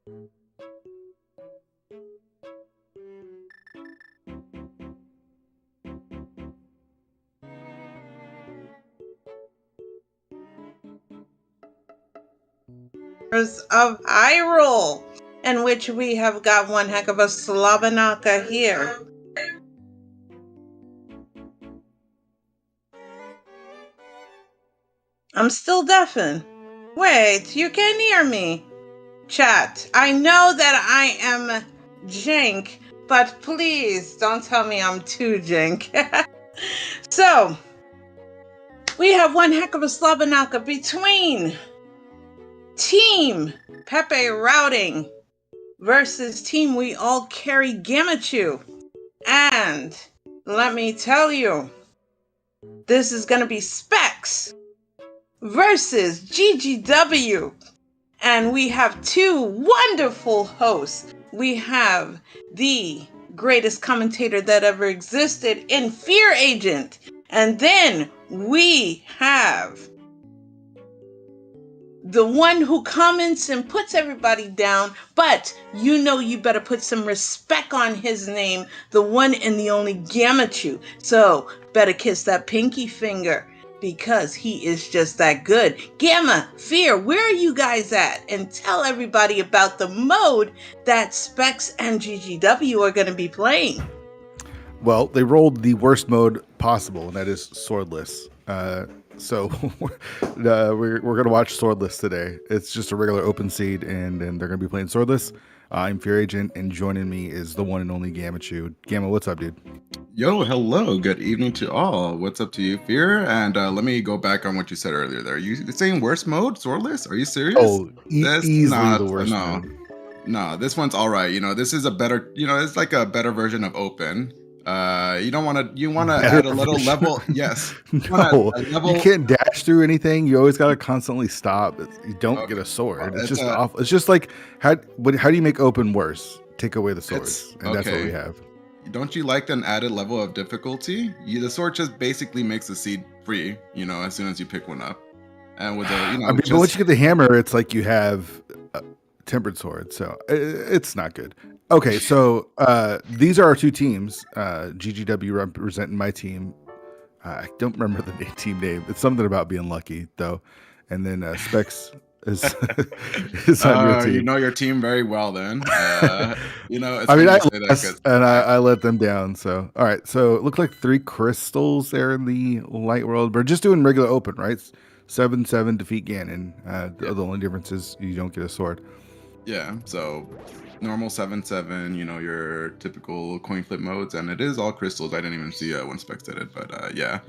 Of Hyrule, in which we have got one heck of a Slabanaka here. I'm still deafened. Wait, you can't hear me. Chat, I know that I am jank, but please don't tell me I'm too jank. So, we have one heck of a Slabanaka between Team Pepe Routing versus Team We All Carry Gamachu. And let me tell you, this is going to be Specks versus GGW. And we have two wonderful hosts. We have the greatest commentator that ever existed in Fear Agent. And then we have the one who comments and puts everybody down, but you better put some respect on his name, the one and the only Gamachu. So better kiss that pinky finger because he is just that good. Gamma, Fear, where are you guys at? And tell everybody about the mode that Specks and GGW are going to be playing. Well, they rolled the worst mode possible, and that is swordless. So we're going to watch swordless today. It's just a regular open seed, and they're going to be playing swordless. I'm Fear Agent, and joining me is the one and only Gamachu. Gamma, what's up, dude? Yo, hello. Good evening to all. What's up to you, Fear? And let me go back on what you said earlier there. You saying worst mode, swordless? Are you serious? Oh, easily the worst mode. No, this one's all right. This is a better, it's like a better version of open. You want to add a little level. Yes. No, you can't dash through anything. You always got to constantly stop. You don't get a sword. It's just awful. It's just like, how do you make open worse? Take away the swords. And that's what we have. Don't you like an added level of difficulty? The sword just basically makes the seed free, as soon as you pick one up. And with the, but once you get the hammer, it's like you have a tempered sword. So it's not good. Okay, so these are our two teams. GGW representing my team. I don't remember the team name. It's something about being lucky, though. And then Specks is on your team. You know your team very well, then. I let them down. So, all right. So it looked like 3 crystals there in the light world. We're just doing regular open, right? 7/7 defeat Ganon. The only difference is you don't get a sword. Yeah, so normal 7/7, your typical coin flip modes, and it is all crystals. I didn't even see when Specs did it, but yeah.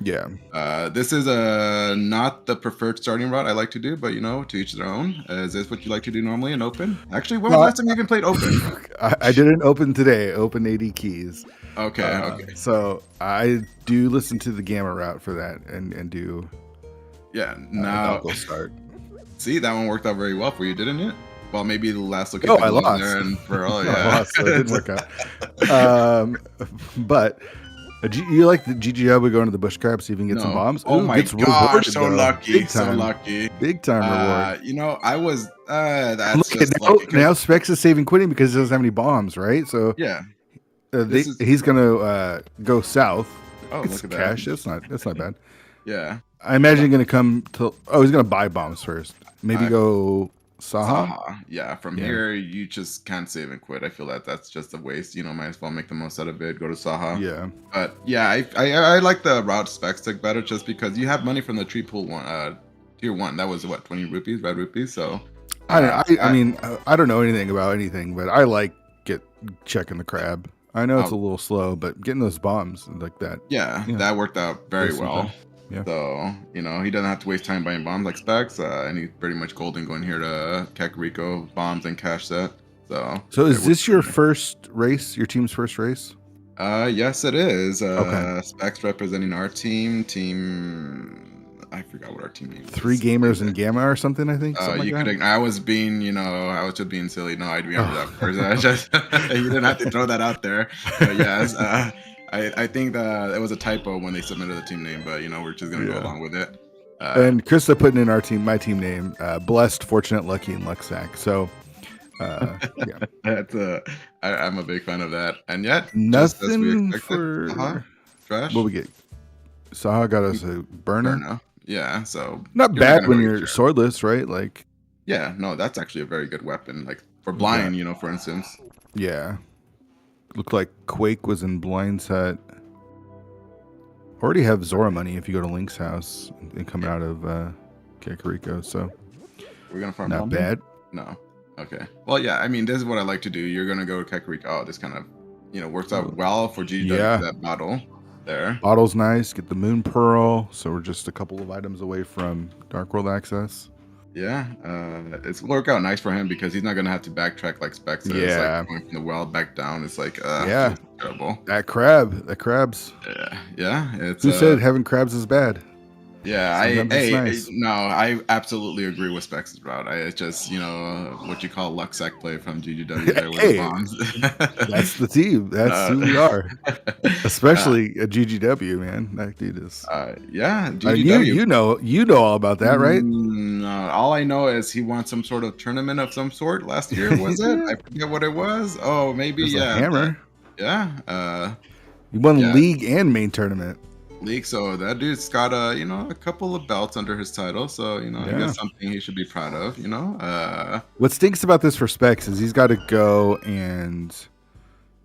This is not the preferred starting route I like to do, but to each their own. Is this what you like to do normally in open? Actually, when was the last time you even played open? I did an open today, open 80 keys. Okay. So I do listen to the Gamma route for that and do. Yeah, now go start. See, that one worked out very well for you, didn't it? Well, maybe the last look. I lost. There and for all, I lost, so it didn't work out. But you like the GGW going to the bush crab, see if you can get some bombs? Oh my gosh, so lucky. Big time reward. I was. That's now Specs is saving quitting because he doesn't have any bombs, right? So yeah, he's gonna go south. Oh, look at cash. that. That's not bad. Yeah, I imagine he's gonna come to. Oh, he's gonna buy bombs first. Maybe go. Saha? Yeah, from here you just can't save and quit. I feel that's just a waste. Might as well make the most out of it. Go to Saha. Yeah. But yeah, I like the route Specs took better just because you have money from the tree pool one, tier 1. That was what, 20 rupees, red rupees. So I mean, I don't know anything about anything, but I like checking the crab. I know it's a little slow, but getting those bombs like that. Yeah, that worked out very well. Yeah. So, he doesn't have to waste time buying bombs like Specs, and he's pretty much golden going here to Kakariko, bombs and cash set. So is this your first race, your team's first race? Yes, it is. Okay. Specs representing our team. I forgot what our team name is. 3 Gamers and Gamma or something, I think. I was being, I was just being silly. No, I remember that person. You didn't have to throw that out there. But yes, I think that it was a typo when they submitted the team name, but we're just gonna go along with it. And Krista putting in my team name, blessed, fortunate, lucky, and luck sack. So Yeah. I'm a big fan of that. And yet, just as we Nothing expected, for trash. what we get. Saha got us a burner. Yeah, so not bad when you're swordless, right? Like, yeah, no, that's actually a very good weapon. Like for blind, for instance. Yeah. Looked like Quake was in blind set. Already have Zora money if you go to Link's house and come out of Kakariko, so we're gonna farm not bad. No. Okay. Well, yeah, I mean, this is what I like to do. You're gonna go to Kakariko. Oh, this kind of works out well for GW that bottle there. Bottle's nice. Get the Moon Pearl. So we're just a couple of items away from Dark World access. Yeah, it's work out nice for him because he's not gonna have to backtrack like Specks is. Like going from the well back down. It's like it's terrible. That crabs. Yeah. It's who said having crabs is bad? Yeah, I absolutely agree with Specks' route. It's just what you call luck sack play from GGW there with the bombs. That's the team. That's who we are. Especially at GGW, man. That dude is. GGW. You know all about that, right? No, all I know is he won some sort of tournament of some sort last year. Was it? I forget what it was. Oh, maybe a hammer. He won league and main tournament. League, so that dude's got a couple of belts under his title, so he got something he should be proud of. What stinks about this for Specks is he's got to go and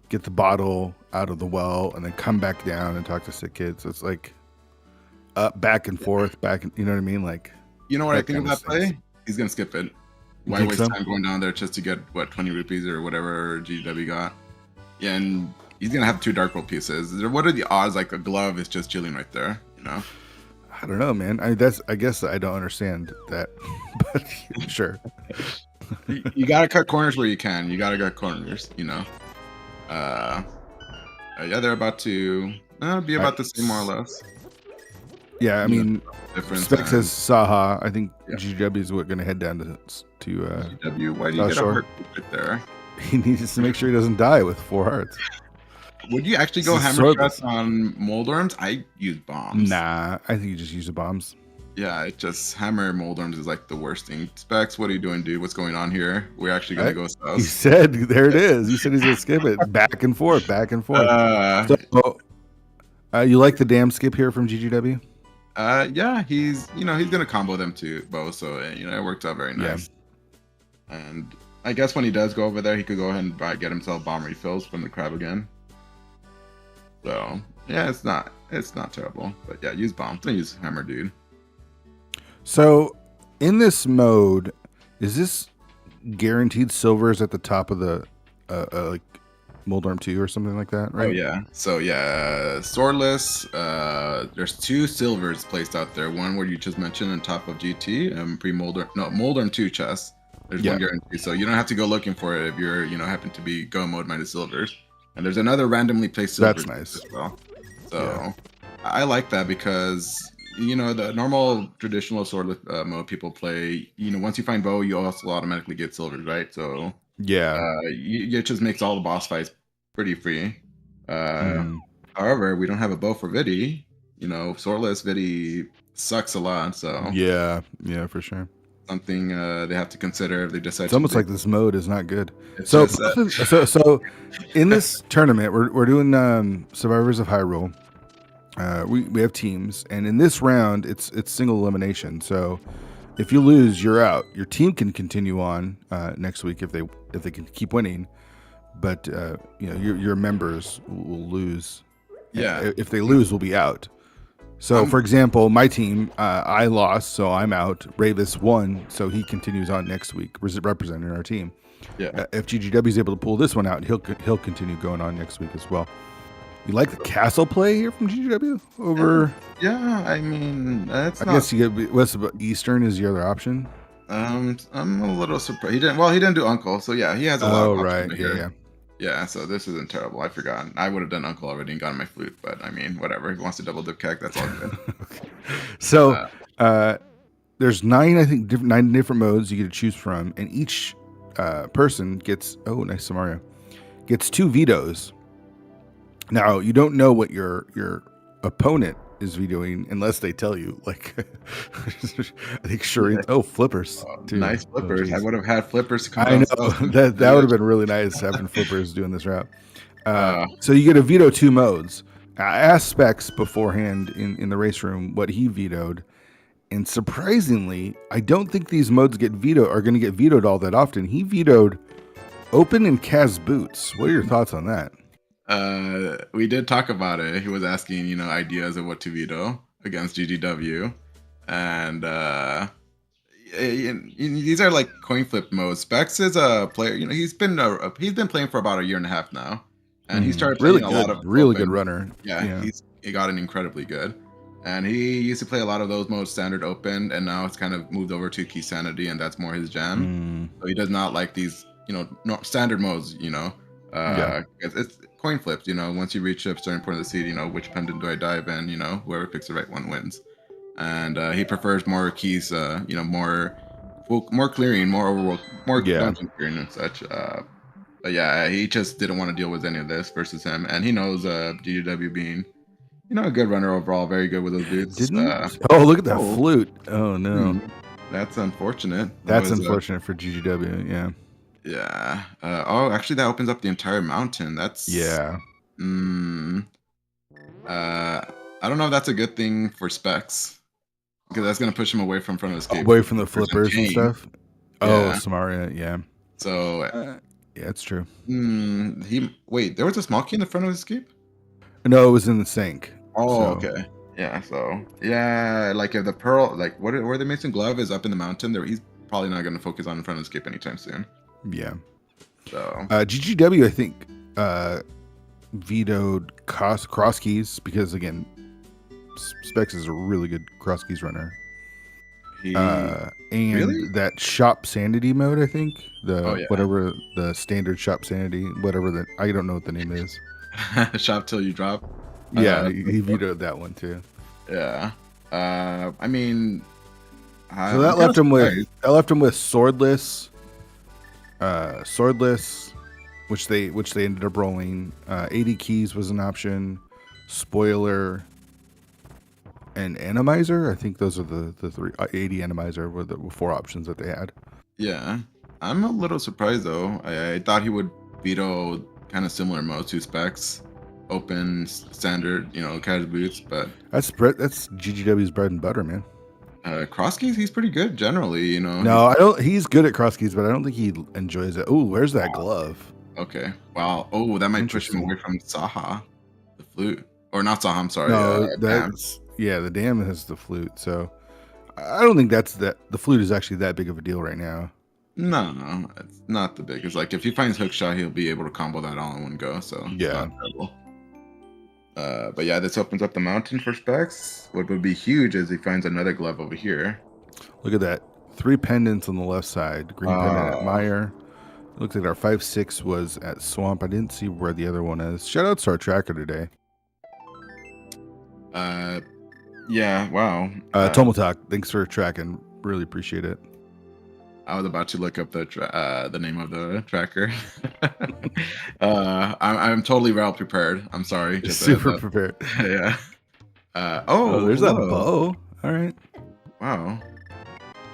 get the bottle out of the well and then come back down and talk to sick kids. So it's like up, back and forth, you know what I mean? Like, what I think of that play? He's gonna skip it. Why waste time going down there just to get 20 rupees or whatever GW got? Yeah, and he's gonna have 2 Dark World pieces. What are the odds? Like a glove is just chilling right there, I don't know, man. I guess I don't understand that, but sure. You gotta cut corners where you can. You gotta cut corners, they're about to be about the same more or less. Yeah, I mean, Specks says Saha. I think GW is going to head down to GW. Why do you get a heart right there? He needs to make sure he doesn't die with 4 hearts. Would you actually go hammer shots on Moldarms? I use bombs. Nah, I think you just use the bombs. Yeah, it just hammer Moldarms is like the worst thing. Specs, what are you doing, dude? What's going on here? We're actually gonna go south. He said, there it is. He said he's gonna skip it back and forth, back and forth. You like the damn skip here from GGW? Yeah, he's gonna combo them too, both. So it worked out very nice. Yeah. And I guess when he does go over there, he could go ahead and get himself bomb refills from the crab again. So yeah, it's not terrible, but yeah, use bombs. Don't use hammer, dude. So in this mode, is this guaranteed silvers at the top of the like Moldarm 2 or something like that, right? Oh yeah. So yeah, swordless. There's 2 silvers placed out there. One where you just mentioned on top of GT and Moldarm 2 chest. There's one guarantee, so you don't have to go looking for it if you're happen to be go mode minus silvers. And there's another randomly placed silver. That's nice as well. So I like that because the normal traditional swordless mode people play. Once you find bow, you also automatically get silvers, right? So it just makes all the boss fights pretty free. However, we don't have a bow for Vidi. Swordless Vidi sucks a lot. So yeah, for sure. Something they have to consider if they decide. It's almost like this mode is not good. So in this tournament, we're doing Survivors of Hyrule. We have teams, and in this round, it's single elimination. So if you lose, you're out. Your team can continue on next week if they can keep winning, but your members will lose. Yeah, if they lose, we'll be out. So, for example, my team, I lost, so I'm out. Ravis won, so he continues on next week, representing our team. Yeah. If GGW is able to pull this one out, he'll continue going on next week as well. You like the castle play here from GGW over? Yeah, I mean, I guess you get what's about Eastern is the other option. I'm a little surprised. He didn't do Uncle, so yeah, he has a lot of options right, here. Yeah, so this isn't terrible. I forgot. I would have done Uncle already and gotten my flute, but I mean, whatever. If he wants to double dip keg, that's all good. Okay. So there's 9 different modes you get to choose from, and each person gets nice Samaria, gets 2 vetoes. Now you don't know what your opponent is vetoing unless they tell you. Like, I think Shireen. Oh, flippers. Too. Nice flippers. I would have had flippers to come I know down. that would have been really nice having flippers doing this route. So you get to veto 2 modes. I asked Specks beforehand in the race room what he vetoed, and surprisingly, I don't think these modes are going to get vetoed all that often. He vetoed open and Kaz boots. What are your thoughts on that? We did talk about it. He was asking, ideas of what to veto against GGW, and these are like coin flip modes. Specs is a player. He's been playing for about a year and a half now, and he started playing a lot of good runner. Yeah, he got an incredibly good, and he used to play a lot of those modes standard open, and now it's kind of moved over to key sanity, and that's more his jam. So he does not like these standard modes. It's coin flips. Once you reach a certain point of the seed, which pendant do I dive in? Whoever picks the right one wins. And he prefers more keys, more clearing, more overworld, more dungeon clearing and such. But yeah, he just didn't want to deal with any of this versus him, and he knows GGW being, a good runner overall, very good with those boots. Oh, look at that flute! Oh no, that's unfortunate. That's unfortunate for GGW. Yeah. Yeah. Actually, that opens up the entire mountain. That's I don't know if that's a good thing for Specs, because that's gonna push him away from front of the escape. Away from the flippers and stuff. Yeah. Oh, Samaria, yeah. So yeah, it's true. There was a small key in the front of the escape? No, it was in the sink. Oh, so. Okay. Yeah, so like if the pearl, like where the missing glove is up in the mountain, he's probably not gonna focus on in front of the escape anytime soon. Yeah. So GGW, I think, vetoed cross keys because, again, Specs is a really good cross keys runner. And that shop sanity mode, I think, whatever the standard shop sanity, I don't know what the name is. Shop till you drop. Yeah, he vetoed that one too. Yeah. I mean, so that left him with swordless, which they ended up rolling. 80 keys was an option, spoiler, and Animizer. I think those are the 3. 80 Animizer were the 4 options that they had. Yeah, I'm a little surprised though. I thought he would veto kind of similar modes to Specs, open, standard, cash boots, but that's GGW's bread and butter, man. Cross keys, he's pretty good generally, No, I don't. He's good at cross keys, but I don't think he enjoys it. Oh, where's that glove? Okay, wow. Oh, that might push him away from Saha, the flute, or not Saha. I'm sorry. No, the dam has the flute, so I don't think the flute is actually that big of a deal right now. No, it's not the biggest. Like if he finds hook shot, he'll be able to combo that all in one go. So yeah. But yeah, this opens up the mountain for Specs. What would be huge is he finds another glove over here. Look at that. 3 pendants on the left side. Green pendant at Meyer. It looks like our 5-6 was at Swamp. I didn't see where the other one is. Shout out to our tracker today. Yeah, wow. Tomotalk, thanks for tracking. Really appreciate it. I was about to look up the name of the tracker. I'm totally well prepared. I'm sorry. Just super prepared. Yeah. There's that bow. All right. Wow.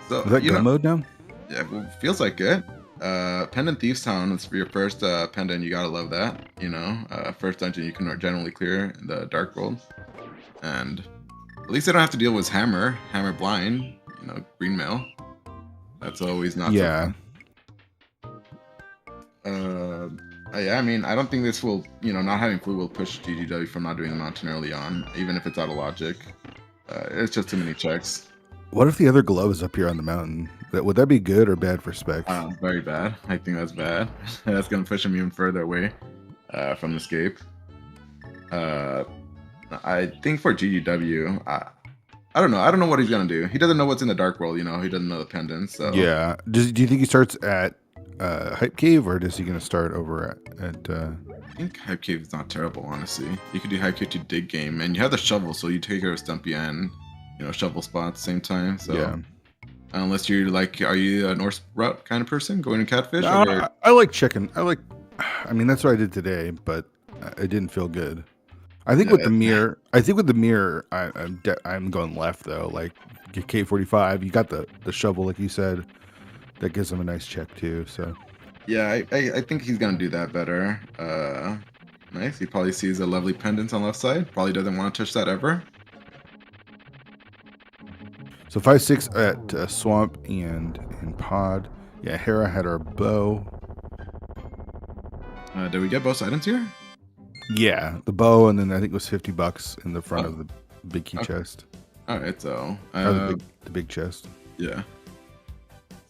So is that gun mode now? Yeah, well, feels like it. Pendant Thieves Town is for your first pendant. You gotta love that. First dungeon you can generally clear in the Dark World, and at least they don't have to deal with Hammer Blind. Green Mail. That's always not. Yeah. Yeah, I mean, I don't think this will, not having flute will push GGW from not doing the mountain early on, even if it's out of logic. It's just too many checks. What if the other glove is up here on the mountain? Would that be good or bad for Specs? Very bad. I think that's bad. That's going to push him even further away from the escape. I think for GGW, I don't know. I don't know what he's going to do. He doesn't know what's in the Dark World, He doesn't know the pendants. So. Yeah. Do you think he starts at Hype Cave, or is he going to start over at I think Hype Cave is not terrible, honestly. You could do Hype Cave to Dig Game, and you have the shovel, so you take care of Stumpy and shovel spot at the same time. So yeah. Unless you're like, are you a Norse route kind of person going to Catfish? I like chicken. I mean, that's what I did today, but it didn't feel good. I think with the mirror, I'm going left though. Like get K45, you got the shovel, like you said, that gives him a nice check too. So yeah, I think he's gonna do that better. Nice. He probably sees a lovely pendant on left side. Probably doesn't want to touch that ever. So 5-6 at Swamp and Pod. Yeah, Hera had our bow. Did we get both items here? Yeah, the bow, and then I think it was $50 in the front of the big key chest. All right, so or the big chest. Yeah.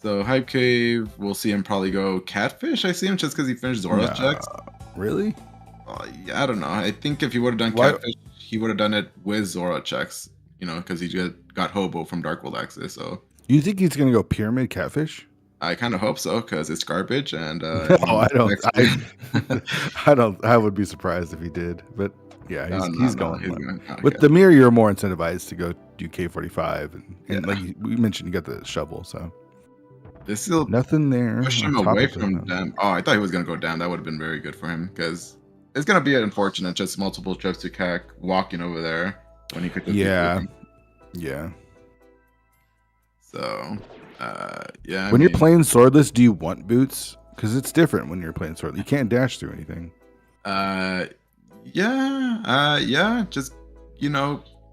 So Hype Cave, we'll see him probably go Catfish. I see him just because he finished Zora's checks. Really? Yeah, I don't know. I think if he would have done Catfish, he would have done it with Zora checks. You know, because he got Hobo from Dark World Access. So you think he's gonna go Pyramid Catfish? I kind of hope so because it's garbage and. No, I don't. I would be surprised if he did, but yeah, he's going. With the mirror, you're more incentivized to go do K45, and like we mentioned, you got the shovel. So this is nothing there. Push him away from Dam. Oh, I thought he was gonna go down. That would have been very good for him because it's gonna be unfortunate. Just multiple trips to CAC walking over there when he could. Yeah. So. Yeah. When you're playing swordless, do you want boots? Because it's different when you're playing swordless. You can't dash through anything. Yeah. Just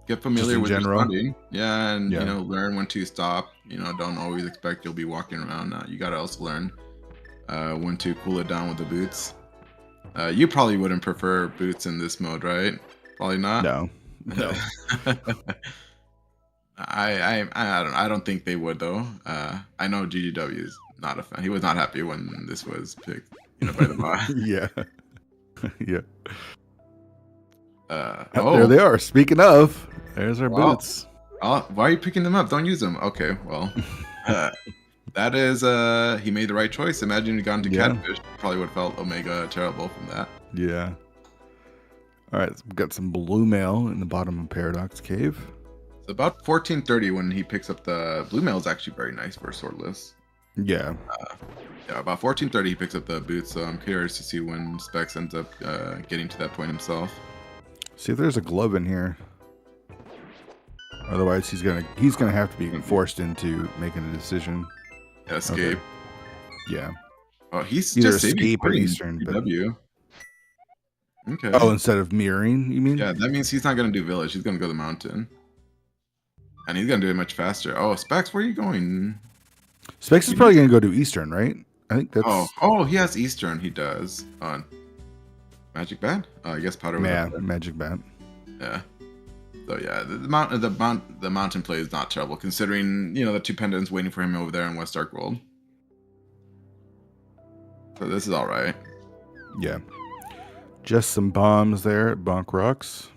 get familiar with responding. Yeah, and learn when to stop. Don't always expect you'll be walking around. You gotta also learn when to cool it down with the boots. You probably wouldn't prefer boots in this mode, right? Probably not. No. I don't think they would though. I know GGW is not a fan. He was not happy when this was picked, by the mod. Yeah. There they are. Speaking of, there's our boots. Why are you picking them up? Don't use them. Okay, well, that is he made the right choice. Imagine he'd gone to Catfish, probably would have felt Omega terrible from that. Yeah. All right, so we've got some blue mail in the bottom of Paradox Cave. About 1430 when he picks up the blue mail is actually very nice for swordless. Yeah. About 1430 he picks up the boots, so I'm curious to see when Specks ends up getting to that point himself. See if there's a glove in here. Otherwise he's gonna have to be forced into making a decision. Escape. Okay. Yeah. Oh, he's either just escape or Eastern. W. Okay. Oh, instead of mirroring, you mean? Yeah, that means he's not gonna do village. He's gonna go to the mountain. And he's gonna do it much faster. Oh, Specs, where are you going? Specs is probably gonna go to Eastern, right? I think that's. Oh, he has Eastern. He does on Magic Bat. I guess Powder. Yeah, Magic Bat. Yeah. So yeah, the mountain play is not terrible considering the two pendants waiting for him over there in West Dark World. So this is all right. Yeah. Just some bombs there at Bonk Rocks.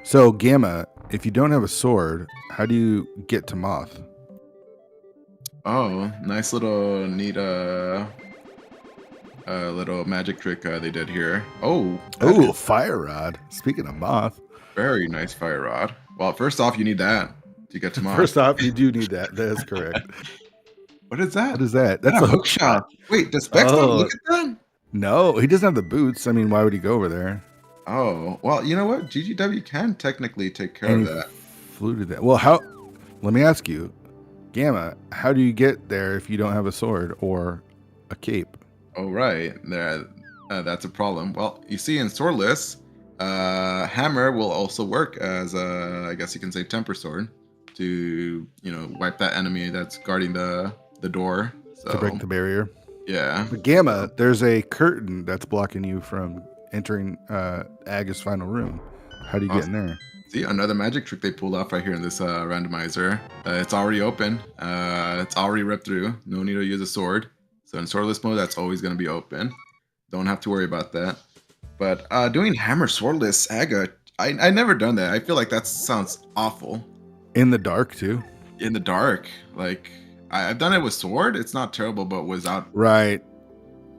So Gamma, if you don't have a sword, how do you get to Moth? Oh, nice little neat little magic trick they did here. Oh, fire rod. Speaking of Moth, very nice fire rod. Well, first off, you need that to get to Moth. First off, you do need that. That is correct. What is that? What is that? That's a hook shot. Wait, does Specs not look at that? No, he doesn't have the boots. I mean, why would he go over there? Oh, well, you know what? GGW can technically take care of that. Fluted that. Well, how? Let me ask you, Gamma, how do you get there if you don't have a sword or a cape? Oh, right. There, that's a problem. Well, you see, in swordless, hammer will also work as I guess you can say temper sword to wipe that enemy that's guarding the door. So, to break the barrier. Yeah. But Gamma, there's a curtain that's blocking you from entering Aga's final room. How do you get in there? See, another magic trick they pulled off right here in this randomizer. It's already open. It's already ripped through. No need to use a sword. So in swordless mode, that's always going to be open. Don't have to worry about that. But doing hammer swordless Aga, I never done that. I feel like that sounds awful. In the dark too. In the dark, like I've done it with sword. It's not terrible, but without. Right.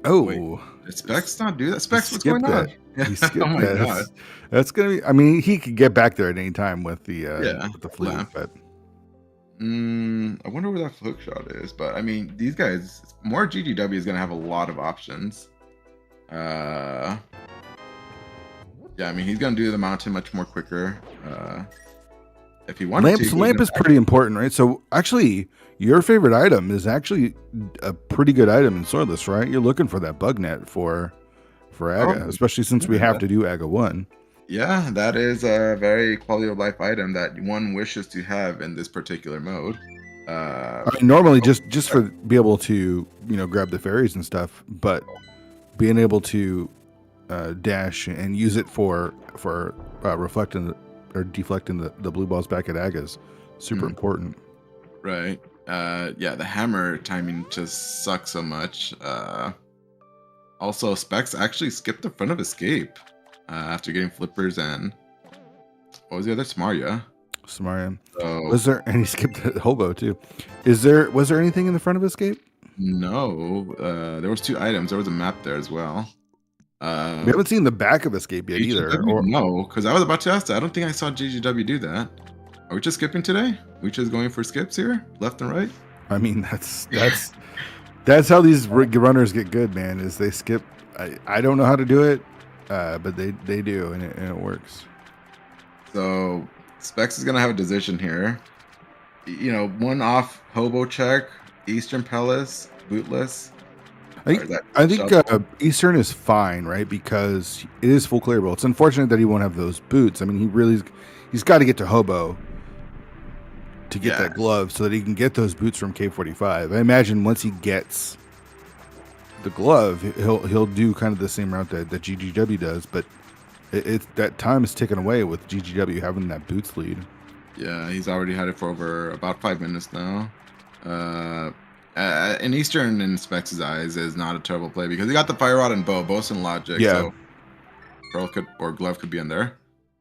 Oh. Wait, did Specs not do that? Specs, what's going on? He skipped oh my God. That's gonna be. I mean, he could get back there at any time with the flute. But I wonder where that hook shot is. But I mean, these guys, more GGW is gonna have a lot of options. Yeah, I mean, he's gonna do the mountain much more quicker. If he wanted to. Lamp is pretty important, right? So actually, your favorite item is actually a pretty good item in Swordless, right? You're looking for that bug net for Aga, especially since we have to do Aga 1. Yeah, that is a very quality of life item that one wishes to have in this particular mode. I mean, normally just for be able to grab the fairies and stuff, but being able to dash and use it for reflecting or deflecting the blue balls back at Aga's super important. Right. Yeah, the hammer timing just sucks so much. Also, Specks actually skipped the front of escape after getting flippers and what was the other? Samaria. So, was there, and he skipped the hobo too. Was there anything in the front of escape? No. There was 2 items. There was a map there as well. We haven't seen the back of escape yet either. No, because I was about to ask that. I don't think I saw GGW do that. Are we just skipping today? We just going for skips here, left and right? I mean, that's how these runners get good, man. Is they skip. I don't know how to do it, but they do, and it works. So Specs is gonna have a decision here. One off hobo check, Eastern Palace, bootless. I think Eastern is fine, right? Because it is full clearable. It's unfortunate that he won't have those boots. I mean, he's got to get to hobo to get that glove so that he can get those boots from K45. I imagine once he gets the glove, he'll do kind of the same route that GGW does, but that time is ticking away with GGW having that boots lead. Yeah, he's already had it for over about 5 minutes now. In Eastern in Specs' eyes is not a terrible play because he got the fire rod and both in logic. Yeah. So pearl or glove could be in there.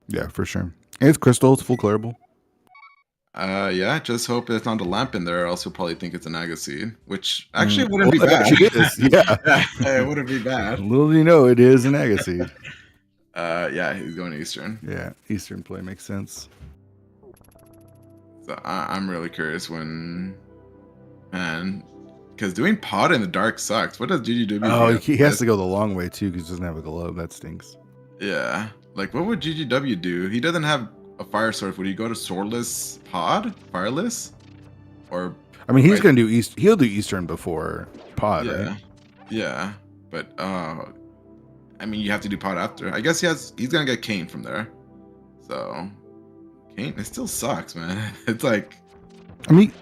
Yeah, for sure. And it's crystal, it's full clearable. Yeah, just hope there's not a lamp in there, or else he'll probably think it's an Agaseed, which actually wouldn't be bad. It is, yeah. It wouldn't be bad. Little do you know, it is an Agaseed. Yeah, he's going Eastern. Yeah, Eastern play makes sense. So I'm really curious when, man, because doing pod in the dark sucks. What does GGW do? Oh, he has to go the long way too because he doesn't have a glove. That stinks. Yeah, like what would GGW do? He doesn't have a fire sword. Would he go to swordless pod, fireless, or? I mean, he's gonna do East. He'll do Eastern before pod, yeah, right? Yeah, but I mean, you have to do pod after. I guess he's gonna get Kane from there. So Kane, it still sucks, man. It's like, I mean,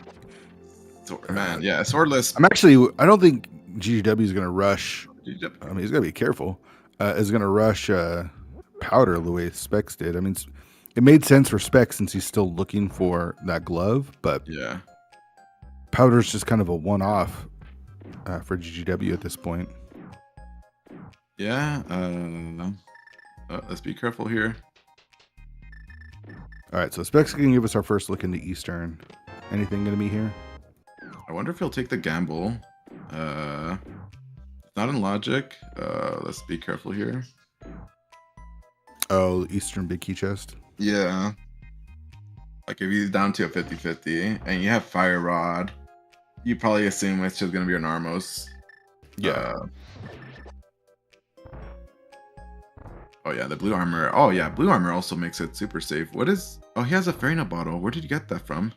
man, yeah, swordless. I don't think GGW is gonna rush. I mean, he's gonna be careful. Is gonna rush Powder the way Specs did. I mean, it made sense for Specs since he's still looking for that glove, but yeah, Powder's just kind of a one-off for GGW at this point. Yeah, let's be careful here. All right, so Specs can give us our first look into Eastern. Anything gonna be here? I wonder if he'll take the gamble. Not in logic. Let's be careful here. Oh, Eastern big key chest. Yeah. Like if he's down to a 50-50 and you have fire rod, you probably assume it's just gonna be an Armos. Yeah. Oh yeah, the blue armor. Oh yeah, blue armor also makes it super safe. What is? Oh, he has a Farina bottle. Where did you get that from?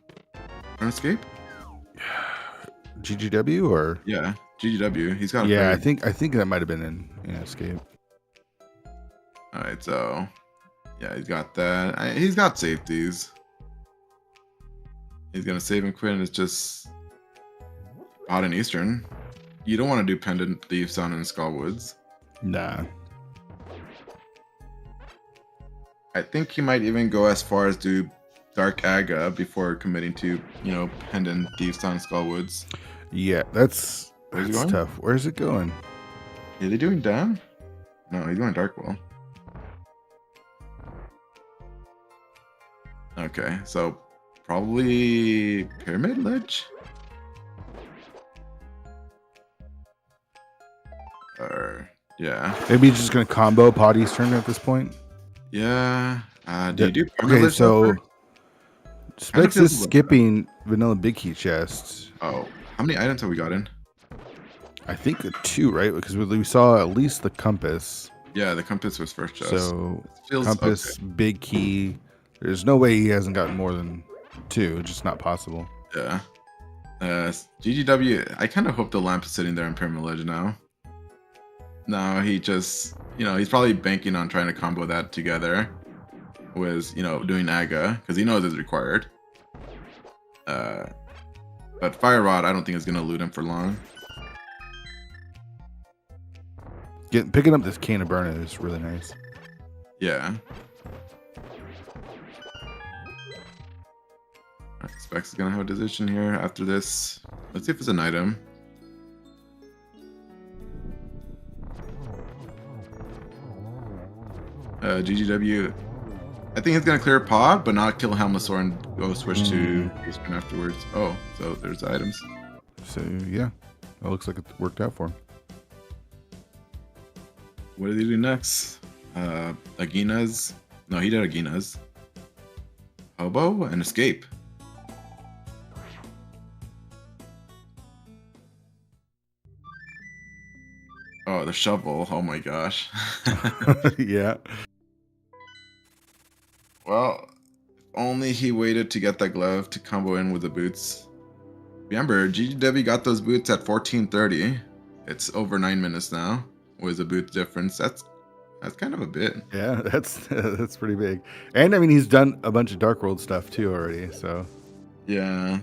From Escape? GGW or? Yeah, GGW. He's got. Yeah, I think that might have been in Escape. All right, so yeah, he's got that. He's got safeties. He's gonna save and quit, and it's just out in Eastern. You don't want to do Pendant Thieves down in Skullwoods. Nah. I think he might even go as far as do Dark Aga before committing to, Pendant Thieves on Skullwoods. Yeah, that's tough. Where's it going? Is he doing down? No, he's going Darkwall. Okay, so probably Pyramid Ledge? Or, yeah. Maybe he's just going to combo Pod Eastern at this point? Yeah. Do you do okay, so Specs is skipping Vanilla Big Key chests. Oh, how many items have we got in? I think 2, right? Because we saw at least the compass. Yeah, the compass was first chest. So compass, okay. Big key. There's no way he hasn't gotten more than 2. It's just not possible. Yeah. GGW, I kind of hope the lamp is sitting there in Pyramid Ledge now. No, he just, he's probably banking on trying to combo that together with, doing Aga, because he knows it's required. But Fire Rod, I don't think is going to loot him for long. Picking up this Can of Burner is really nice. Yeah. Specs is gonna have a decision here after this. Let's see if it's an item. GGW. I think it's gonna clear Pod, but not kill Helmasaur and go switch to Eastern afterwards. Oh, so there's the items. So yeah, it looks like it worked out for him. What did he do next? Aginas. No, he did Aginas. Hobo and Escape. Oh, the shovel. Oh my gosh. Yeah. Well, if only he waited to get that glove to combo in with the boots. Remember, GGW got those boots at 14:30. It's over 9 minutes now. With the boot difference, that's kind of a bit. Yeah, that's pretty big. And I mean, he's done a bunch of Dark World stuff too already. So yeah,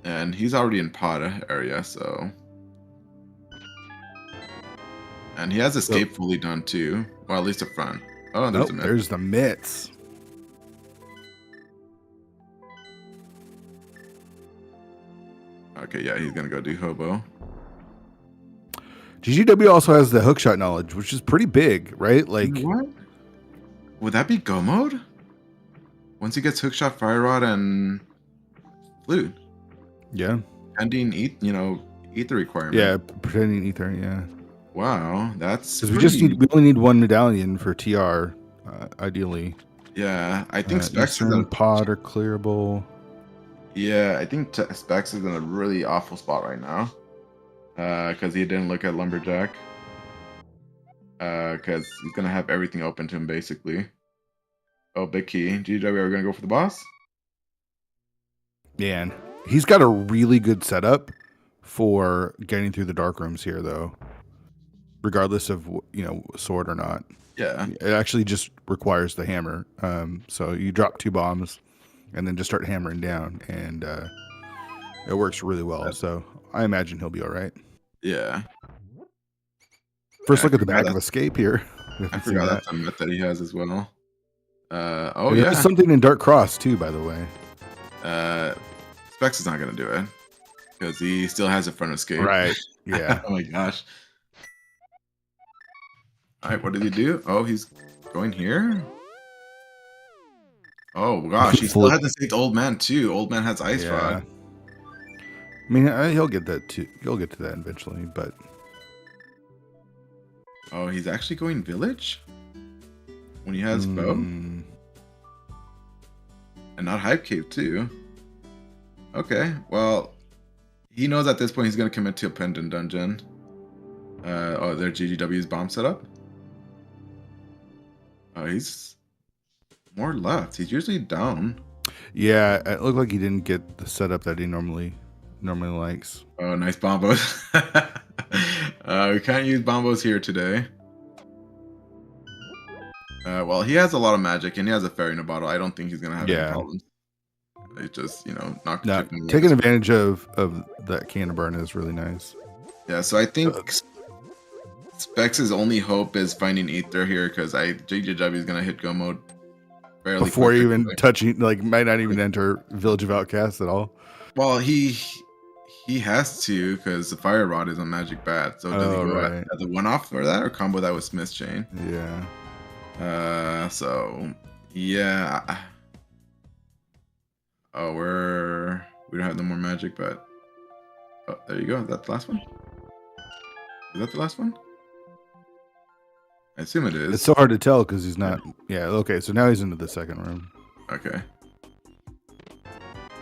and he's already in Pod area, so. And he has Escape fully done too. Well, at least the front. Oh, there's there's the mitts. Okay, yeah, he's gonna go do Hobo. GGW also has the hookshot knowledge, which is pretty big, right? Like, what? Would that be Go mode? Once he gets hookshot, Fire Rod, and Flute. Yeah. Ending ether requirement. Yeah, pretending ether. Yeah. Wow, that's because we only need 1 medallion for TR, ideally. Yeah, I think Specks is in Pod are clearable. Yeah, I think Specks is in a really awful spot right now. Because he didn't look at Lumberjack. Because he's gonna have everything open to him basically. Oh, big key. GW, are we gonna go for the boss? Man, he's got a really good setup for getting through the dark rooms here, though. Regardless of sword or not. Yeah. It actually just requires the hammer. So you drop 2 bombs, and then just start hammering down, and it works really well. So I imagine he'll be all right. Yeah. First look at the back of Escape here. I forgot that's a myth that he has as well. There's something in Dark Cross too, by the way. Specs is not gonna do it because he still has a front Escape. Right. Yeah. Oh my gosh. All right, what did he do? Oh, he's going here. Oh gosh, he still hasn't saved Old Man too. Old Man has Ice Rod. I mean, he'll get that too. He'll get to that eventually, but. Oh, he's actually going Village when he has Bow, and not Hype Cave too. Okay, well, he knows at this point he's going to commit to a Pendant Dungeon. Oh, their GGW's bomb setup. Oh, he's more left. He's usually down. Yeah, it looked like he didn't get the setup that he normally likes. Oh, nice bombos. We can't use bombos here today. Well, he has a lot of magic and he has a fairy in a bottle. I don't think he's gonna have any problems. It just, knocked the chip in the taking advantage of that can of burn is really nice. Yeah, so I think Specs' only hope is finding Ether here because GGW is gonna hit go mode fairly before even touching, might not even enter Village of Outcasts at all. Well, he has to because the Fire Rod is a magic bat. So does he go at the one-off for that or combo that with Smith's Chain? Yeah. So yeah. Oh, we don't have no more magic, but there you go. Is that the last one? Is that the last one? I assume it is. It's so hard to tell because he's not. Yeah. Okay. So now he's into the second room. Okay.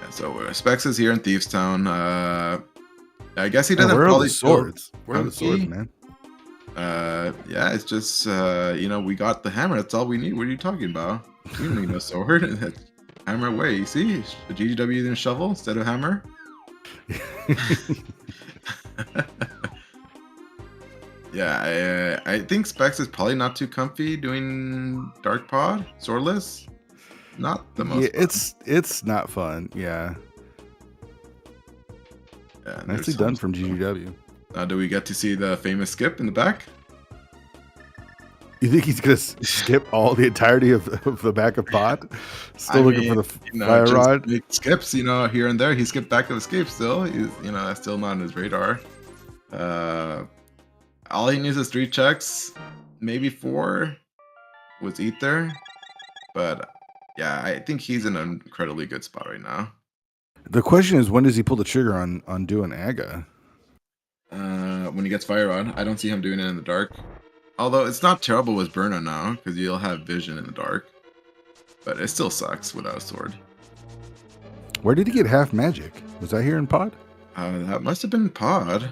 Yeah, so Specs is here in Thieves Town. I guess he doesn't where probably are the swords. Where are the swords, man? Yeah, it's just we got the hammer. That's all we need. What are you talking about? We don't need no sword. Hammer away. You see, the GGW using a shovel instead of hammer. Yeah, I think Specks is probably not too comfy doing Dark Pod swordless. Not the most. Yeah, it's not fun. Yeah. Nicely done from GGW. Do we get to see the famous skip in the back? You think he's gonna skip all the entirety of the back of Pod? Still looking for the fire rod? Skips, here and there. He skipped back of escape still. He's, that's still not on his radar. All he needs is 3 checks, maybe 4 with Ether. But yeah, I think he's in an incredibly good spot right now. The question is, when does he pull the trigger on doing Aga? When he gets fire rod. I don't see him doing it in the dark. Although it's not terrible with Burna now, because you'll have vision in the dark. But it still sucks without a sword. Where did he get half magic? Was that here in Pod? That must have been in Pod.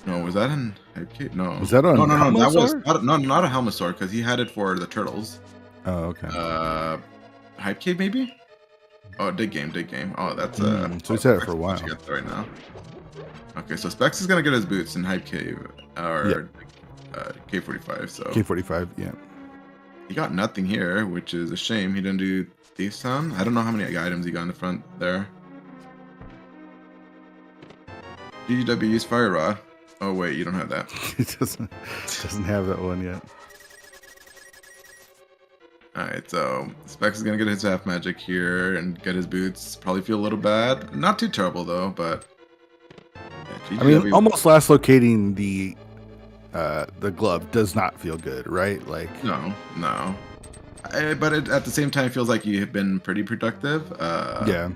No, was that in Hypecave? No. Was that on? No. That was not a helmet sword, because he had it for the turtles. Oh, okay. Hypecave maybe? Oh, dig game. Oh, that's so he's had it for a while. Right now. Okay, so Specks is gonna get his boots in Hypecave or K45. So K45, yeah. He got nothing here, which is a shame. He didn't do Thief's Town. I don't know how many items he got in the front there. GGW use Fire Rod. Oh wait, you don't have that. He doesn't have that one yet. Alright, so Specks is gonna get his half magic here and get his boots. Probably feel a little bad. Not too terrible though, but I mean, almost last locating the glove does not feel good, right? Like no. But at the same time, it feels like you've been pretty productive. Yeah.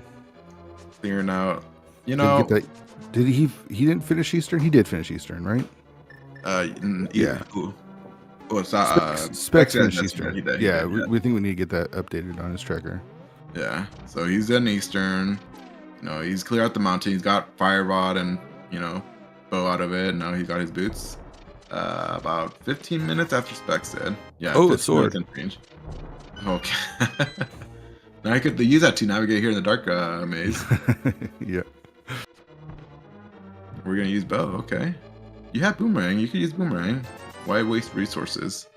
Figuring out, Did he didn't finish Eastern? He did finish Eastern, right? Yeah. Ooh. Oh, it's Specks finished Eastern. We think we need to get that updated on his tracker. Yeah. So he's in Eastern. He's clear out the mountain. He's got Fire Rod and bow out of it. Now he's got his boots. About 15 minutes after Specks did. Yeah. Oh, a sword. Range. Okay. Now I could use that to navigate here in the dark maze. Yeah. We're gonna use bow. Okay. You have boomerang. You could use boomerang. Why waste resources?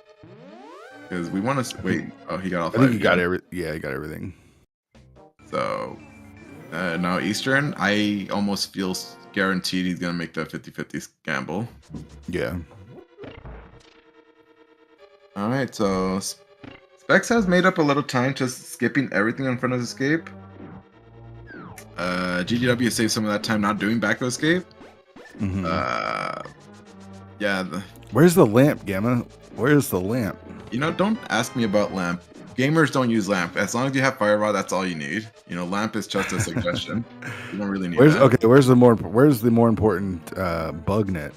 Because we want to wait. Oh, he got all 5. I think he got he got everything. So now Eastern, I almost feel guaranteed he's gonna make the 50-50 gamble. Yeah. All right, so Specks has made up a little time just skipping everything in front of escape. GGW saved some of that time not doing back of escape. Mm-hmm. Yeah. Where's the lamp, Gamma? Where's the lamp? Don't ask me about lamp. Gamers don't use lamp. As long as you have Fire Rod, that's all you need. Lamp is just a suggestion. You don't really need that. Okay, where's the more important bug net?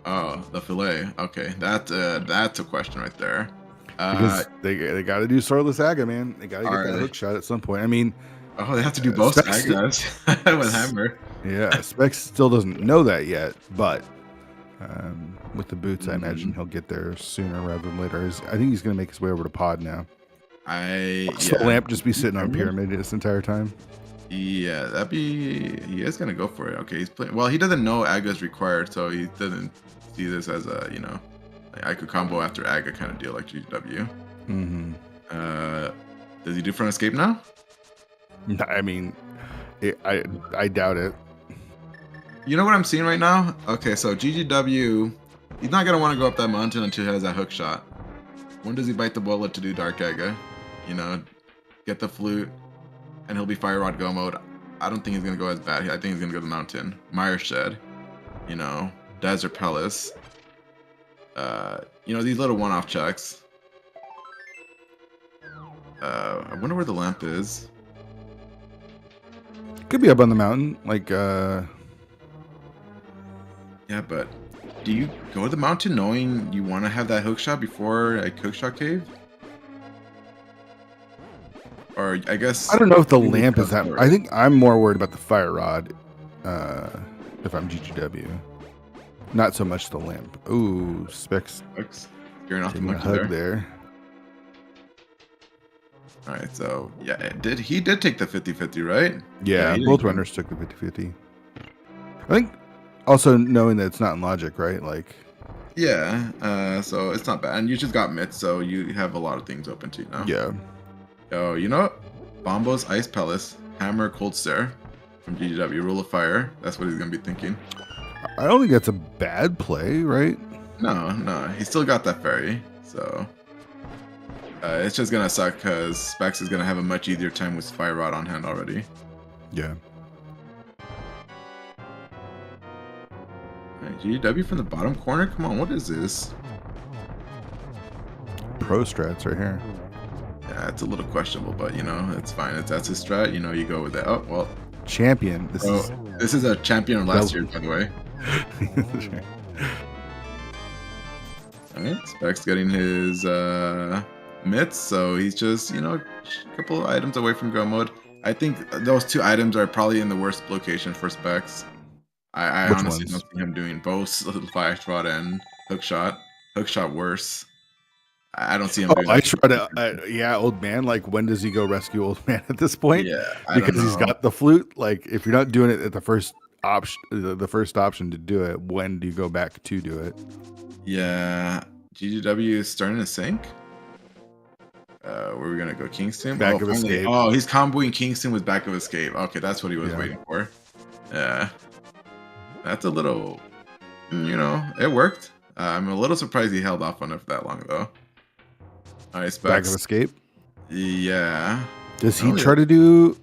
Oh, the fillet. Okay, that's a question right there. Because they got to do swordless Aga, man. They got to get that hook shot at some point. I mean, they have to do both Agas with hammer. Yeah, Specs still doesn't know that yet, but with the boots, I imagine he'll get there sooner rather than later. I think he's going to make his way over to Pod now. The lamp just be sitting on pyramid this entire time. Yeah, he is gonna go for it. Okay, he's playing. Well, he doesn't know Aga is required, so he doesn't see this as a I could combo after Aga kind of deal like GW. Mm-hmm. Does he do front escape now? I mean, I doubt it. You know what I'm seeing right now? Okay, so GGW, he's not gonna want to go up that mountain until he has that hook shot. When does he bite the bullet to do Dark Aga? Get the flute, and he'll be Fire Rod Go mode. I don't think he's gonna go as bad. I think he's gonna go to the mountain. Mire Shed, Desert Palace. These little one-off checks. I wonder where the lamp is. Could be up on the mountain, Yeah, but do you go to the mountain knowing you want to have that hook shot before a hook shot cave? Or I guess I don't know if the lamp is that. I think I'm more worried about the Fire Rod. If I'm GGW, Not so much the limp. Ooh, Specks. Scaring off the monkey hug there. All right, so yeah, he did take the 50-50, right? Yeah, both runners took the 50-50. I think also knowing that it's not in logic, right? Like, yeah, so it's not bad. And you just got mitts, so you have a lot of things open to you now. Yeah. Oh, you know what? Bombo's Ice Palace, Hammer Cold Stare from GGW, Rule of Fire. That's what he's gonna be thinking. I don't think that's a bad play, right? No, he still got that fairy, so it's just gonna suck because Specks is gonna have a much easier time with Fire Rod on hand already. Yeah. Right, GW from the bottom corner. Come on, what is this? Pro strats right here. Yeah, it's a little questionable, but you know, it's fine. That's his strat. You know, you go with it. Oh well. Champion. This is a champion of last year, by the way. Alright, Specks getting his mitts, so he's just, you know, a couple of items away from go mode. I think those two items are probably in the worst location for Specks. I honestly don't see him doing both Fire Rod and Hookshot. Hookshot worse. I don't see him doing that. Yeah, old man. Like, when does he go rescue old man at this point? Yeah, because he's got the flute. Like, if you're not doing it at the first option, the first option to do it, when do you go back to do it? Yeah, GGW is starting to sink. Where are we gonna go? Kingston? Back of escape. Oh, he's comboing Kingston with back of escape. Okay, that's what he was waiting for. Yeah, that's a little, you know, it worked. I'm a little surprised he held off on it for that long though. All right, Specks. Back of escape. Yeah. Does he try to do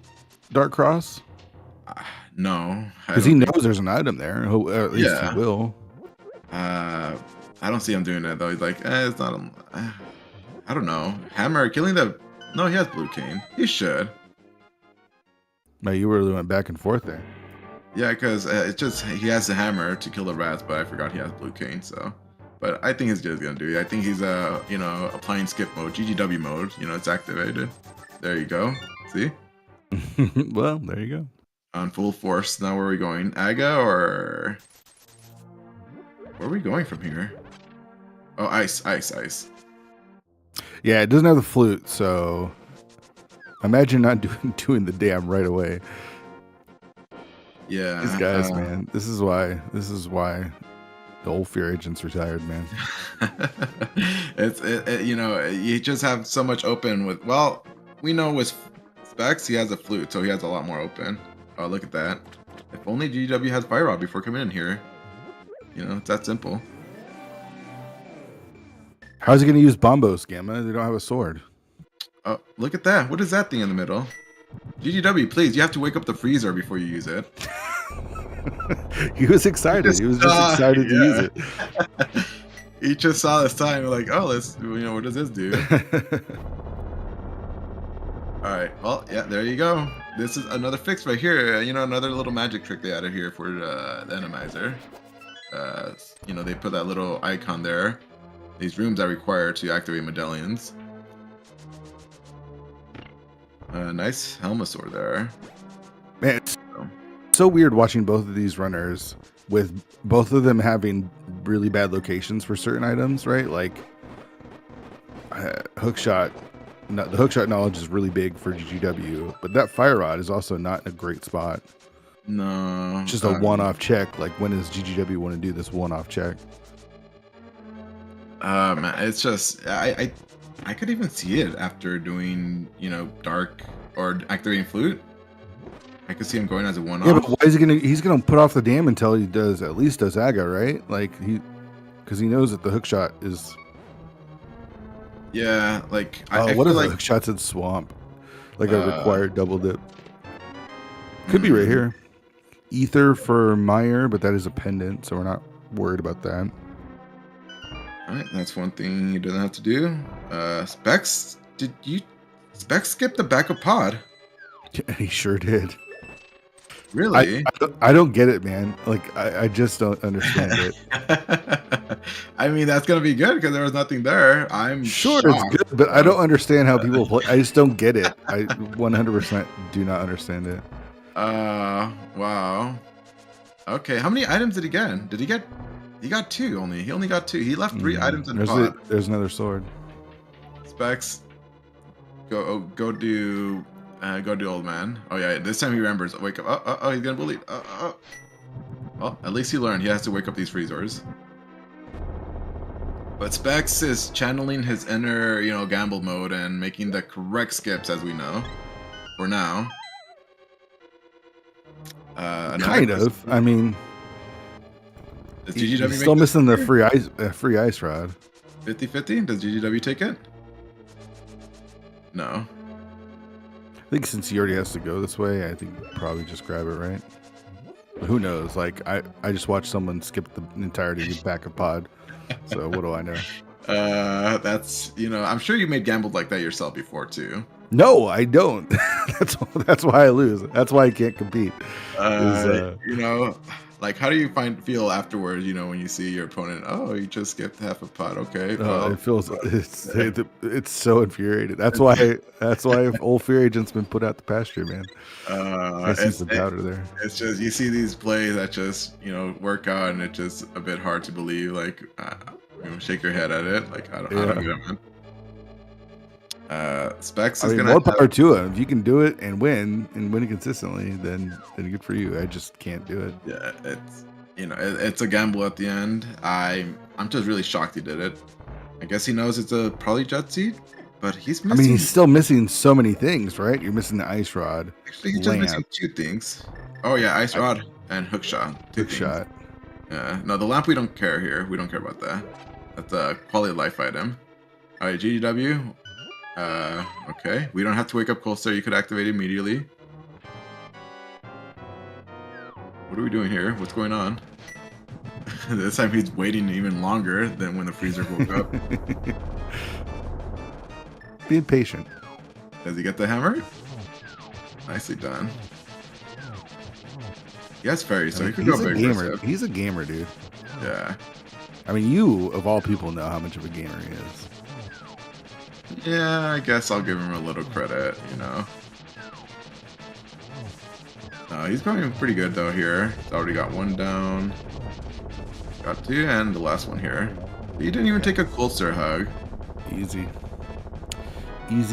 Dark Cross? No, because he knows there's an item there. At least he will. I don't see him doing it though. He's like, it's not. I don't know. Hammer killing the. No, he has Blue Cane. He should. No, you really went back and forth there. Yeah, because it's just he has the hammer to kill the rats, but I forgot he has Blue Cane. So, but I think he's just gonna do it. I think he's you know, applying skip mode, GGW mode. You know, it's activated. There you go. See? Well, there you go. On full force. Now where are we going? Aga or where are we going from here? Oh, ice. Yeah, it doesn't have the flute, so imagine not doing the dam right away. Yeah, these guys, man. This is why the old Fear Agent's retired, man. It's you know, you just have so much open with. Well, we know with Specks he has a flute, so he has a lot more open. Oh, look at that! If only GW has Fire Rod before coming in here. You know, it's that simple. How's he going to use Bombos, Gamma? They don't have a sword. Oh, look at that! What is that thing in the middle? GGW, please, you have to wake up the freezer before you use it. He was excited. He was just excited to use it. He just saw this time, like, oh, let's, you know, what does this do? All right, well, yeah, there you go. This is another fix right here. You know, another little magic trick they added here for the Enemizer. You know, they put that little icon there. These rooms are required to activate medallions. Nice Helmasaur there. Man, it's so weird watching both of these runners with both of them having really bad locations for certain items, right? Like hookshot. The hookshot knowledge is really big for GGW, but that Fire Rod is also not in a great spot. No, it's just a one-off check. Like, when does GGW want to do this one-off check? Man, it's just I could even see it after doing, you know, dark or activating flute. I could see him going as a one-off. Yeah, but why is he gonna? He's gonna put off the dam until he does at least does Aga, right? Like because he knows that the hookshot is. Yeah, like I what if like hookshots in swamp, like a required double dip? Could be right here. Ether for Meyer, but that is a pendant, so we're not worried about that. All right, that's one thing he doesn't have to do. Specks, Specks skip the back of pod? Yeah, he sure did. Really? I don't get it, man. Like, I just don't understand it. I mean, that's gonna be good because there was nothing there. I'm sure shocked. It's good, but I don't understand how people play. I just don't get it. I 100% do not understand it. Wow. Okay, how many items did he get? Did he get He got 2 only. He only got 2. He left 3 items in pod. There's another sword. Specs, go do old man. Oh yeah, this time he remembers. Wake up. Oh, he's gonna bully. Well, at least he learned. He has to wake up these freezers. But Specs is channeling his inner, gamble mode and making the correct skips, as we know. For now. Kind of. I mean, he's still missing the free ice rod. 50-50? Does GGW take it? No. I think since he already has to go this way, I think probably just grab it, right? But who knows? Like, I just watched someone skip the entirety of back of pod. So what do I know? That's, I'm sure you made gambled like that yourself before too. No, I don't. that's why I lose. That's why I can't compete. Like, how do you feel afterwards? When you see your opponent, oh, you just skipped half a pot. Okay, it feels it's so infuriating. That's why old fear agent's been put out the pasture, man. I see some powder there. It's just you see these plays that just work out, and it's just a bit hard to believe. Like, shake your head at it. Like, I don't get it, man. Specs is gonna more power to him. If you can do it and win it consistently, then good for you. I just can't do it. Yeah, it's a gamble at the end. I'm just really shocked he did it. I guess he knows it's a probably jet seed, but he's missing. I mean, he's still missing so many things, right? You're missing the ice rod. Actually, he's just missing 2 things. Oh yeah, ice rod and hook shot. Hook shot. Yeah. No, the lamp we don't care here. We don't care about that. That's a quality of life item. All right, GGW. Okay. We don't have to wake up closer. You could activate immediately. What are we doing here? What's going on? This time he's waiting even longer than when the freezer woke up. Being patient. Does he get the hammer? Nicely done. He has fairy, so he could go big. He's a gamer, dude. Yeah. I mean, you, of all people, know how much of a gamer he is. Yeah, I guess I'll give him a little credit, He's going pretty good, though, here. He's already got 1 down. Got 2, and the last one here. He didn't even take a closer hug. Easy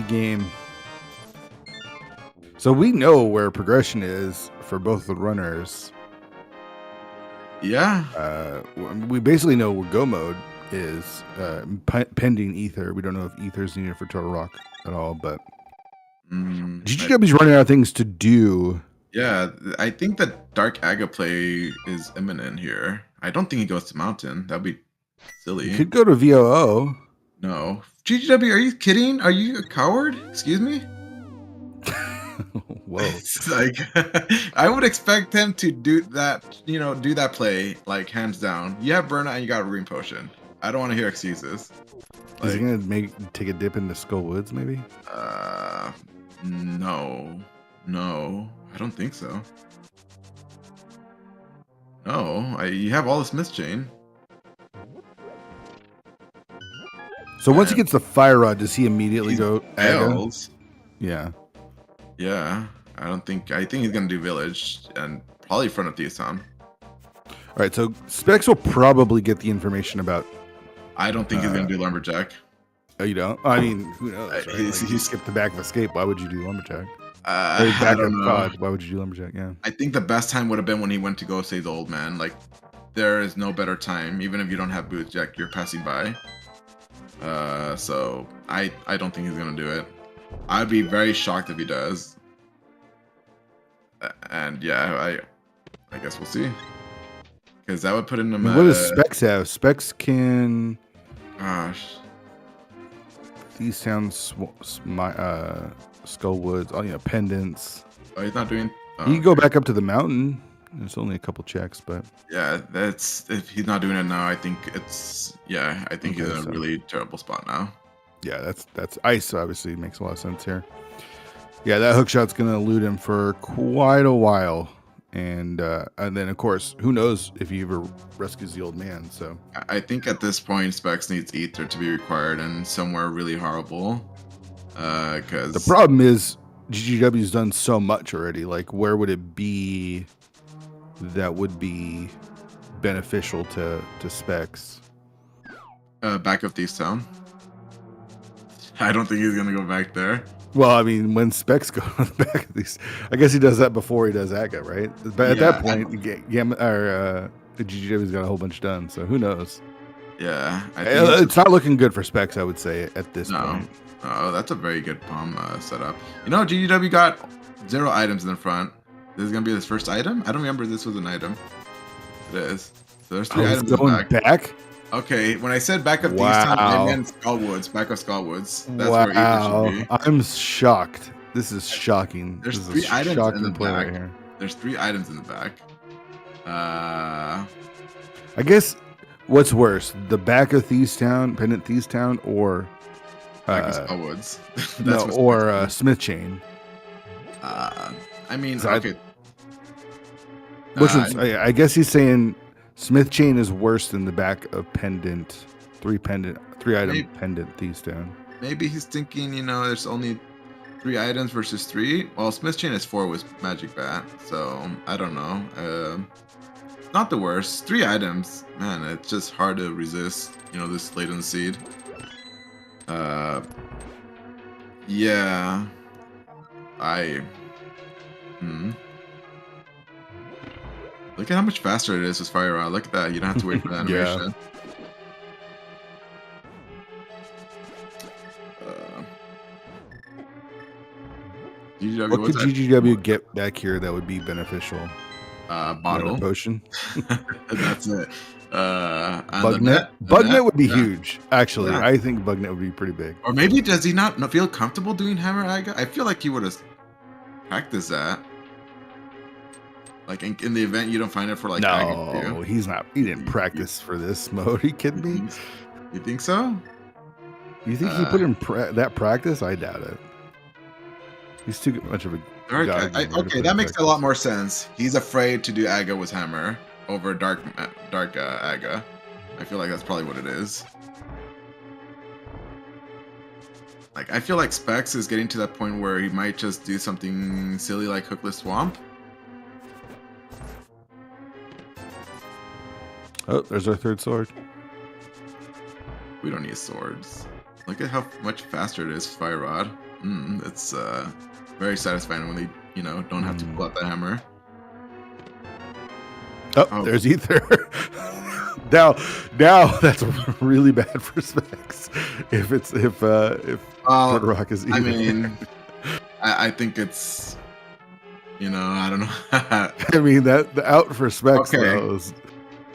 game. So we know where progression is for both the runners. Yeah. We basically know where go mode is, pending ether. We don't know if ether is needed for Turtle Rock at all, but GGW's running out of things to do. Yeah, I think the Dark Aga play is imminent here. I don't think he goes to Mountain. That'd be silly. He could go to VOO. No. GGW, are you kidding? Are you a coward? Excuse me? Whoa. It's like, I would expect him to do that, do that play, like, hands down. You have Burnout and you got a Rune Potion. I don't want to hear excuses. Is he gonna take a dip into Skull Woods, maybe? No, I don't think so. No, you have all this Mist Chain. So once he gets the Fire Rod, does he immediately go Aga? Yeah. Yeah, I think he's gonna do Village and probably front of Thieves Town. All right, so Specs will probably get the information about. I don't think he's gonna do Lumberjack. Oh, you don't? I mean, who knows? Right? He skipped the back of Escape. Why would you do Lumberjack? I don't know. Pod. Why would you do Lumberjack? Yeah. I think the best time would have been when he went to go save the old man. Like, there is no better time. Even if you don't have Boots Jack, you're passing by. So I don't think he's gonna do it. I'd be very shocked if he does. And yeah, I guess we'll see. Because that would put him. What does Specs have? Specs can. Gosh. These sounds Skull Woods. Oh, pendants. Oh, he's not doing. You can go back up to the mountain. There's only a couple checks, but yeah, if he's not doing it now, I think it's he's in a really terrible spot now. Yeah, that's ice. Obviously, makes a lot of sense here. Yeah, that hook shot's gonna elude him for quite a while, and then of course, who knows if he ever rescues the old man. So I think at this point, Specs needs Ether to be required and somewhere really horrible. Because the problem is GGW's done so much already. Like, where would it be that would be beneficial to Specks. Back of Thieves Town. I don't think he's gonna go back there. Well, I mean, when Specks go on the back of these, I guess he does that before he does Aga, right? But at that point, GGW's got a whole bunch done, so who knows? Yeah, it's not looking good for Specks, I would say, at this point. Oh, that's a very good palm setup. You know, GGW got 0 items in the front. This is gonna be his first item. I don't remember if this was an item. It is. So there's 3 items going in the back. Okay, when I said back of these times, I meant Skullwoods. Back of Skullwoods. That's where Ethan should be. I'm shocked. This is shocking. There's this 3 items in the back. Right here. There's 3 items in the back. I guess what's worse, the back of Thieves Town, Pendant Thieves Town, or back of Skullwoods. or Smith Chain. I mean, okay. Which one's? I guess he's saying Smith Chain is worse than the back of Pendant, 3 item Pendant Thieves Town. Maybe he's thinking, you know, there's only 3 items versus 3. Well, Smith Chain is 4 with Magic Bat, so I don't know. Not the worst. 3 items, man. It's just hard to resist. You know, this late in the seed. Yeah. Look at how much faster it is with Fire Rod. Look at that. You don't have to wait for the animation. GGW, what could GGW get back here that would be beneficial? Bottle. Potion. That's it. Bugnet. Bugnet would be huge. Actually, I think Bugnet would be pretty big. Or maybe does he not feel comfortable doing Hammer Aga? I feel like he would have practiced that. Like in the event you don't find it for like no, he's not. He didn't practice for this mode. Are you kidding me? You think so? You think he put in that practice? I doubt it. He's too much of a. Okay, that makes a lot more sense. He's afraid to do Aga with Hammer over dark Aga. I feel like that's probably what it is. Like I feel like Specks is getting to that point where he might just do something silly like Hookless Swamp. Oh, there's our 3rd sword. We don't need swords. Look at how much faster it is, Fire Rod. It's very satisfying when they, you know, don't have to pull out the hammer. Oh, there's Ether. now that's really bad for Specks. If Rock is Ether. I mean, I think it's, you know, I don't know. I mean the out for Specks though is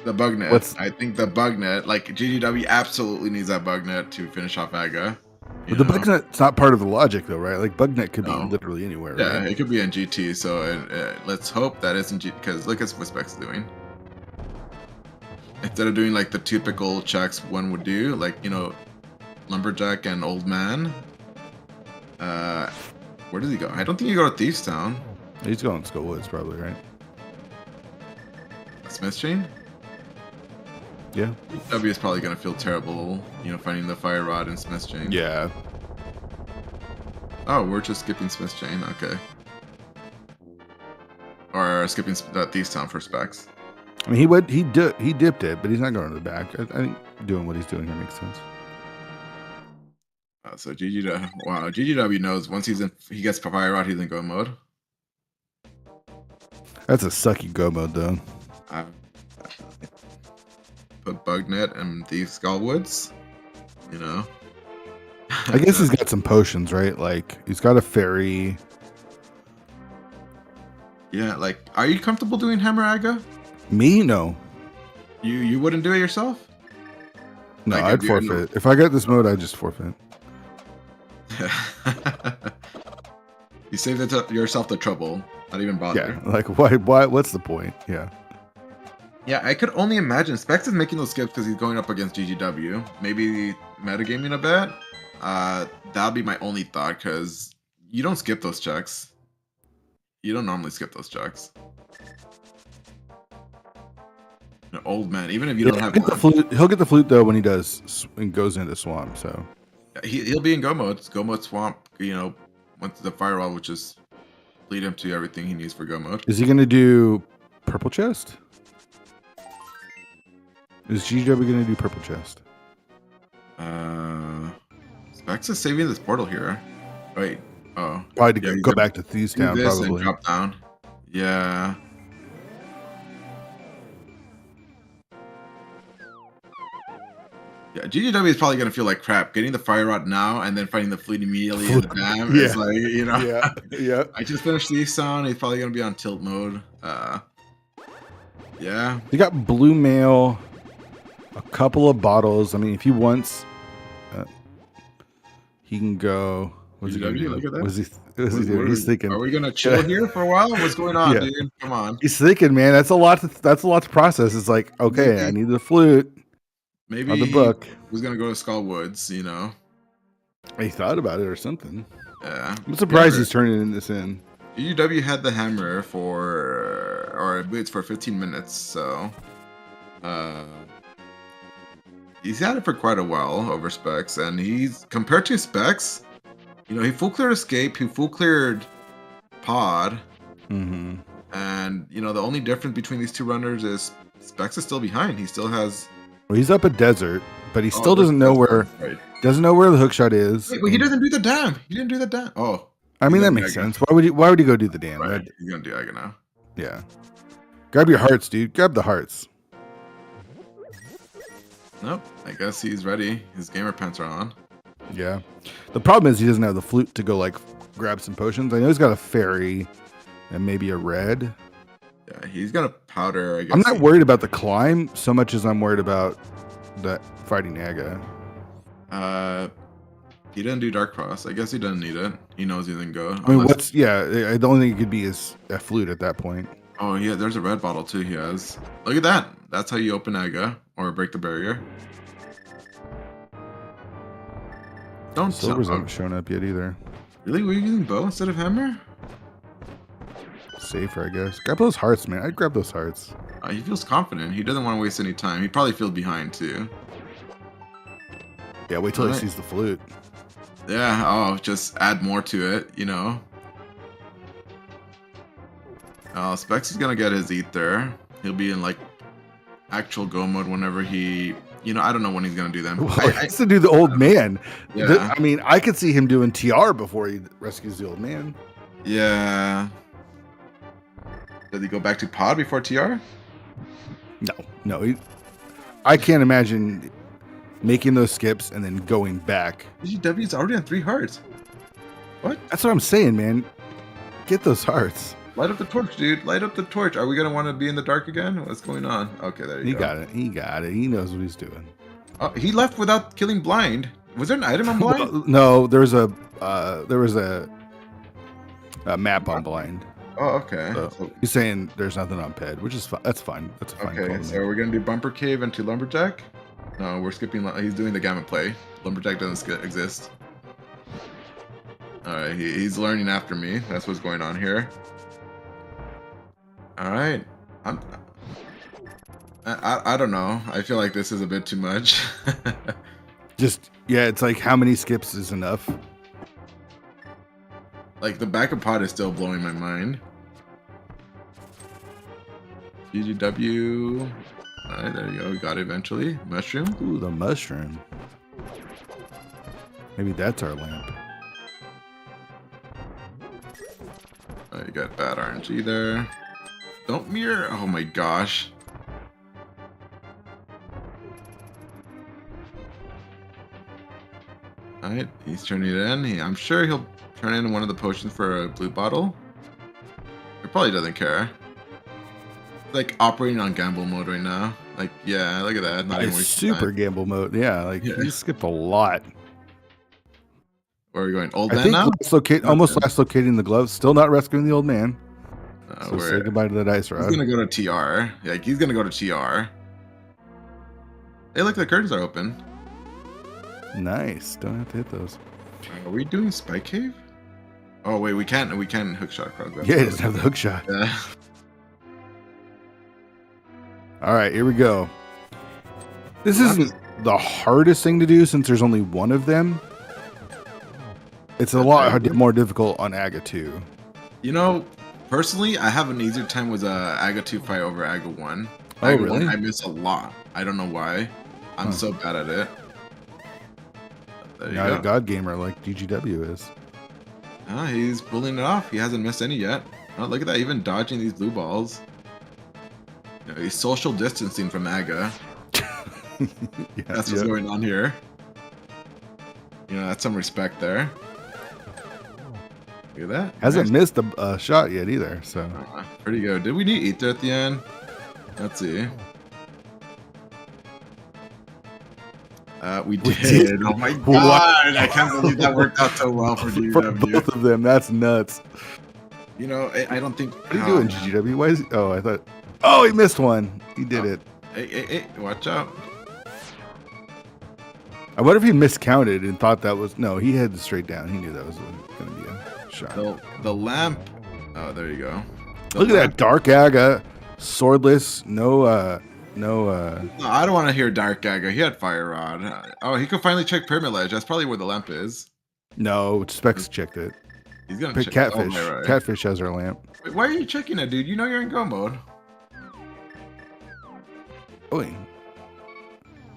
the Bugnet. I think the Bugnet, like GGW absolutely needs that Bugnet to finish off Aga. But the Bugnet's not part of the logic though, right? Like Bugnet could be literally anywhere, right? Yeah, it could be in GT, so let's hope that isn't GT, because look at what Specks is doing. Instead of doing like the typical checks one would do, like, you know, Lumberjack and Old Man. Where does he go? I don't think he go to Thieves Town. He's going to Skullwoods probably, right? Smith Chain? Yeah. W is probably gonna feel terrible, you know, finding the Fire Rod in Smith Chain. Yeah. Oh, we're just skipping Smith Chain, okay. Or skipping Thieves Town for Specks. I mean, he dipped it, but he's not going to the back. I think doing what he's doing here makes sense. So GGW knows once he gets Fire Rod, he's in go mode. That's a sucky go mode though. Put Bugnet and Thieves Skullwoods, you know. I guess he's got some potions, right? Like he's got a fairy. Yeah, like, are you comfortable doing Hammer Aga? Me, no. You wouldn't do it yourself? No, like, I'd forfeit. If I got this mode, I'd just forfeit. You saved yourself the trouble. Not even bother. Yeah, like why? What's the point? Yeah. Yeah, I could only imagine Specks is making those skips because he's going up against GGW. Maybe metagaming a bit. That'd be my only thought, because you don't skip those checks. You don't normally skip those checks. An old man, even if you don't have the flute, he'll get the flute though when he does and goes into swamp. So he'll be in go mode. Go mode swamp. You know, once the firewall, which is lead him to everything he needs for go mode. Is he gonna do purple chest? Is GW gonna do purple chest? Specks is saving this portal here. Wait. Oh. Probably to go back to Thieves Town, probably. And drop down. Yeah. Yeah, GGW is probably gonna feel like crap. Getting the fire rod now and then fighting the fleet immediately in the dam is like, you know. Yeah, yeah. I just finished Thieves Town. He's probably gonna be on tilt mode. Yeah. You got blue mail, a couple of bottles. I mean, if he wants, he can go. What's he gonna do? Look at that. What's he doing? He's thinking. Are we gonna chill here for a while? What's going on, dude? Come on. He's thinking, man. That's a lot to process. It's like, okay, maybe, I need the flute. Maybe on the book. He's gonna go to Skull Woods. You know. He thought about it or something. Yeah. I'm surprised he's turning this in. GGW had the hammer or boots for 15 minutes, so he's had it for quite a while over Specks, and he's compared to Specks, you know, he full cleared Escape, he full cleared Pod, and you know the only difference between these two runners is Specks is still behind. He still has. Well, he's up a desert, but he still doesn't know where. Right. Doesn't know where the hookshot is. Wait, well, he doesn't do the dam. He didn't do the dam. Oh. I mean, that makes sense. Why would you go do the dam? Right. He's gonna do Aga now. Yeah. Grab your hearts, dude. Grab the hearts. Nope. I guess he's ready. His gamer pants are on. Yeah. The problem is he doesn't have the flute to go like grab some potions. I know he's got a fairy and maybe a red. Yeah, he's gonna powder. I guess I'm not worried about the climb so much as I'm worried about that fighting Aga. He didn't do Dark Cross. I guess he doesn't need it. He knows he didn't go. I mean, the only thing it could be is a flute at that point. Oh, yeah, there's a red bottle too he has. Look at that. That's how you open Aga or break the barrier. Don't Silvers haven't shown up yet either. Really? Were you using bow instead of hammer? Safer, I guess. Grab those hearts, man. I'd grab those hearts. He feels confident. He doesn't want to waste any time. He probably feels behind too. Yeah, wait till he sees the flute. Yeah, oh, just add more to it, you know. Specks is gonna get his ether. He'll be in like actual go mode whenever he, you know, I don't know when he's gonna do them. Well, he has to do the old man. Yeah. I mean, I could see him doing TR before he rescues the old man. Yeah. Does he go back to Pod before TR? No. I can't imagine making those skips and then going back. GGW's already on 3 hearts. What? That's what I'm saying, man. Get those hearts. Light up the torch, dude. Light up the torch. Are we going to want to be in the dark again? What's going on? Okay, there you go. He got it. He knows what he's doing. He left without killing blind. Was there an item on blind? No, there was a map on blind. Oh, okay. So he's saying there's nothing on Ped, which is fine. That's fine. That's a fine. Okay, so we're going to do Bumper Cave into Lumberjack? No, we're skipping. He's doing the Gamma play. Lumberjack doesn't exist. Alright, he's learning after me. That's what's going on here. Alright. I don't know. I feel like this is a bit too much. It's like how many skips is enough? Like the backup pod is still blowing my mind. GGW. Alright, there you go. We got it eventually. Mushroom. Ooh, the mushroom. Maybe that's our lamp. Oh, you got bad RNG there. Don't mirror. Oh my gosh. Alright, he's turning it in. I'm sure he'll turn in one of the potions for a blue bottle. He probably doesn't care. Like operating on gamble mode right now. Like, yeah, look at that. Not even super gamble mode. Yeah, like you skipped a lot. Where are we going? Old man now? Almost last locating the gloves. Still not rescuing the old man. So say goodbye to the dice rod. He's gonna go to TR. Like he's gonna go to TR. Hey, look, the curtains are open. Nice. Don't have to hit those. Are we doing Spike Cave? Oh wait, we can't hook shot across that. Yeah, he doesn't have the hook shot. Yeah. All right, here we go. This isn't the hardest thing to do since there's only one of them. It's a lot more difficult on Aga 2. You know, personally, I have an easier time with Aga 2 fight over Aga 1. Oh, really? I miss a lot. I don't know why. I'm so bad at it. There you Not go. a god gamer like GGW is. He's pulling it off. He hasn't missed any yet. Oh, look at that. Even dodging these blue balls. You know, he's social distancing from AGA. That's what's going on here. You know, that's some respect there. Look at that. Hasn't missed a shot yet either. So pretty good. Did we need Ether at the end? Let's see. We did. Oh my god! I can't believe that worked out so well for GGW. For both of them, that's nuts. You know, I don't think. What are you doing, GGW? Why is he? Oh, I thought. Oh, he missed one. He did it. Hey! Watch out! I wonder if he miscounted and thought that was no. He headed straight down. He knew that was going to be a shot. The lamp. Oh, there you go. Look at that dark AGA, swordless. No, I don't want to hear Dark AGA. He had Fire Rod. Oh, he could finally check Pyramid Ledge. That's probably where the lamp is. No, Specks checked it. He's gonna check Catfish. Oh, right. Catfish has our lamp. Wait, why are you checking it, dude? You know you're in go mode. Oi.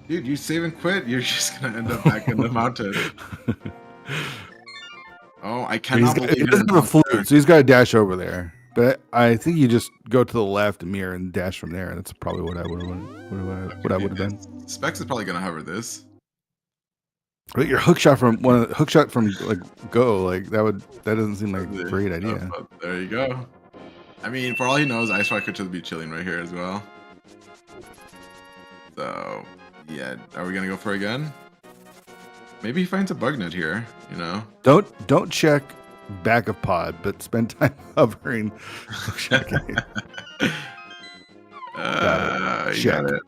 Dude, you save and quit. You're just gonna end up back in the mountain. Oh, I cannot believe he doesn't have a flute, so he's got to dash over there. But I think you just go to the left and mirror and dash from there. That's probably what I would have done. Specs is probably gonna hover this. But your hook shot from like go like that doesn't seem like a great idea. There you go. I mean, for all he knows, Ice Rock could just be chilling right here as well. So yeah, are we gonna go for it again? Maybe he finds a bug net here. You know. Don't check back of pod, but spend time hovering. You got it.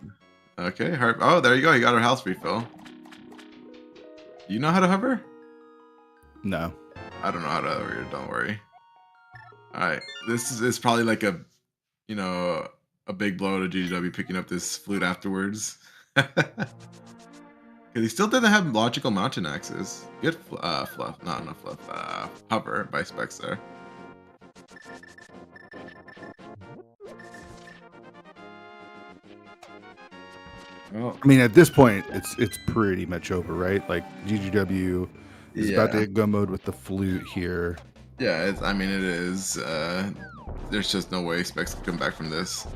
Okay. Oh, there you go. You got our house refill. You know how to hover? No. I don't know how to hover. Don't worry. All right. This is probably like a big blow to GGW picking up this flute afterwards. Because he still doesn't have logical mountain axes. Good fluff. Not enough fluff. Hover by Specs there. Well, I mean, at this point, it's pretty much over, right? Like GGW is about to go mode with the flute here. Yeah, I mean, it is. There's just no way Specs can come back from this.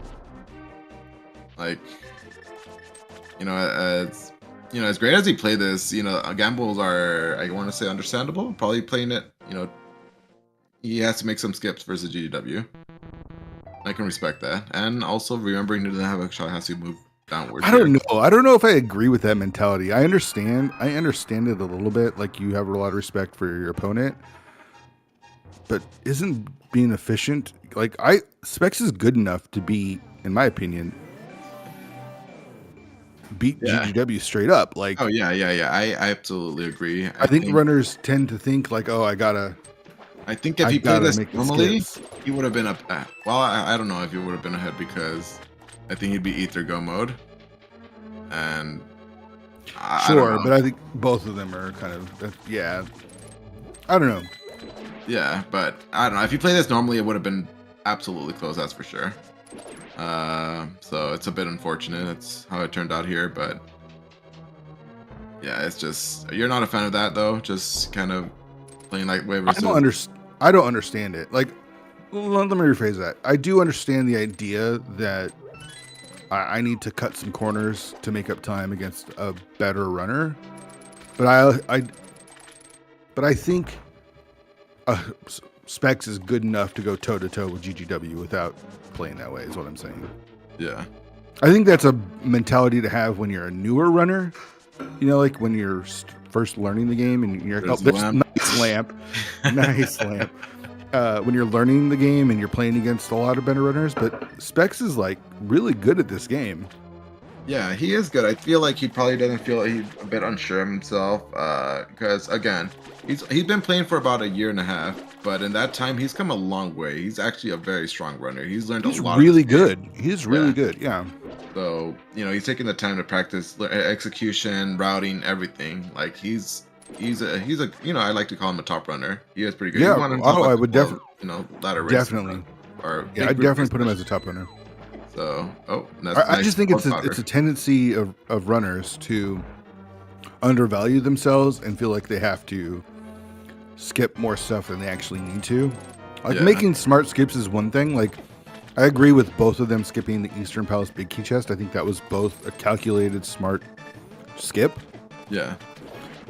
Like, as great as he played this, gambles are, I want to say, understandable. Probably playing it, he has to make some skips versus GGW. I can respect that, and also remembering to have a shot has to move downwards. I don't know if I agree with that mentality. I understand it a little bit. Like, you have a lot of respect for your opponent, but isn't being efficient like Specs is good enough to be, in my opinion, beat GGW straight up. Like, oh yeah. I absolutely agree. I think runners tend to think like, oh, I think if he played this normally, he would have been up. Well, I don't know if he would have been ahead because I think he'd be Ether Go mode. And but I think both of them are kind of I don't know. Yeah, but I don't know. If you play this normally, it would have been absolutely close. That's for sure. So it's a bit unfortunate. That's how it turned out here, but yeah, it's just you're not a fan of that though. Just kind of playing like waivers. I don't understand it. Like, let me rephrase that. I do understand the idea that I need to cut some corners to make up time against a better runner, but I think Specs is good enough to go toe to toe with GGW without playing that way. Is what I'm saying. Yeah, I think that's a mentality to have when you're a newer runner. Like when you're first learning the game and you're nice lamp. When you're learning the game and you're playing against a lot of better runners, but Specs is like really good at this game. Yeah, he is good. I feel like he probably doesn't feel he's a bit unsure of himself because again, he's been playing for about 1.5 years, but in that time he's come a long way. He's actually a very strong runner. He's learned a lot. He's really good. He's really good. Yeah. So he's taking the time to practice execution, routing, everything. Like he's a I like to call him a top runner. He is pretty good. Yeah. I would definitely ladder race. Definitely. Or I'd definitely put him as a top runner. So, I just think it's a tendency of runners to undervalue themselves and feel like they have to skip more stuff than they actually need to. Like making smart skips is one thing. Like I agree with both of them skipping the Eastern Palace Big Key Chest. I think that was both a calculated, smart skip. Yeah.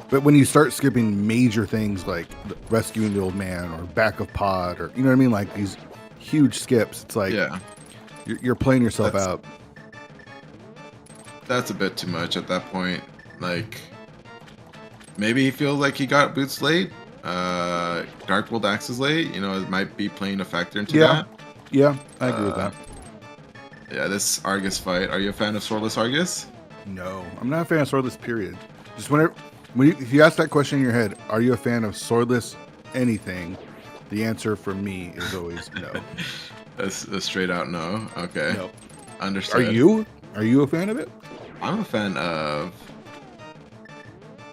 But when you start skipping major things like rescuing the old man or back of pod or, you know what I mean? Like these huge skips, it's like you're playing yourself out. That's a bit too much at that point. Like, maybe he feels like he got boots late. Dark World Axe is late. You know, it might be playing a factor into that. Yeah, I agree with that. Yeah, this Argus fight. Are you a fan of Swordless Argus? No, I'm not a fan of Swordless, period. Just if you ask that question in your head, are you a fan of Swordless anything? The answer from me is always no. That's a straight out no. Okay. Nope. Understood. Are you a fan of it? I'm a fan of...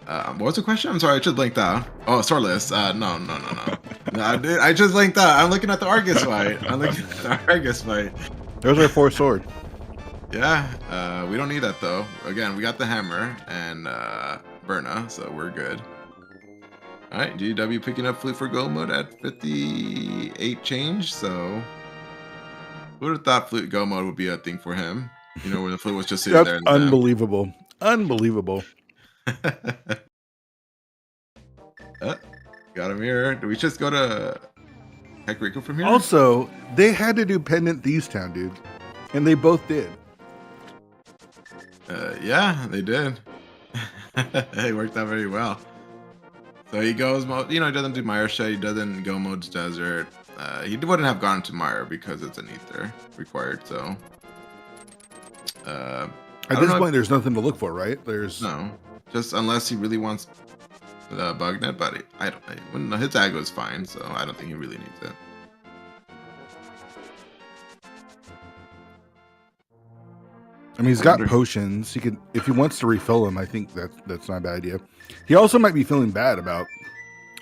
what was the question? I'm sorry, I just blinked out. Oh, Swordless. No. No, I just blinked out. I'm looking at the Argus fight. There's our 4th sword. Yeah, we don't need that though. Again, we got the hammer and Berna, so we're good. All right, GW picking up Flute for Go mode at 58 change. So, who would have thought Flute Go mode would be a thing for him? You know, when the Flute was just sitting there. Unbelievable. Unbelievable. Got a mirror. Do we just go to Hecurico from here? Also, they had to do Pendant Thieves Town, dude. And they both did. Yeah, they did. It worked out very well. So he goes, he doesn't do Mire Shed. He doesn't go modes Desert. He wouldn't have gone to Mire because it's an Ether required. So at this point, there's nothing to look for, right? No, just unless he really wants the Bugnet. But I don't. His Aggro is fine, so I don't think he really needs it. I mean, he's got potions. He could, if he wants to refill them. I think that's not a bad idea. He also might be feeling bad about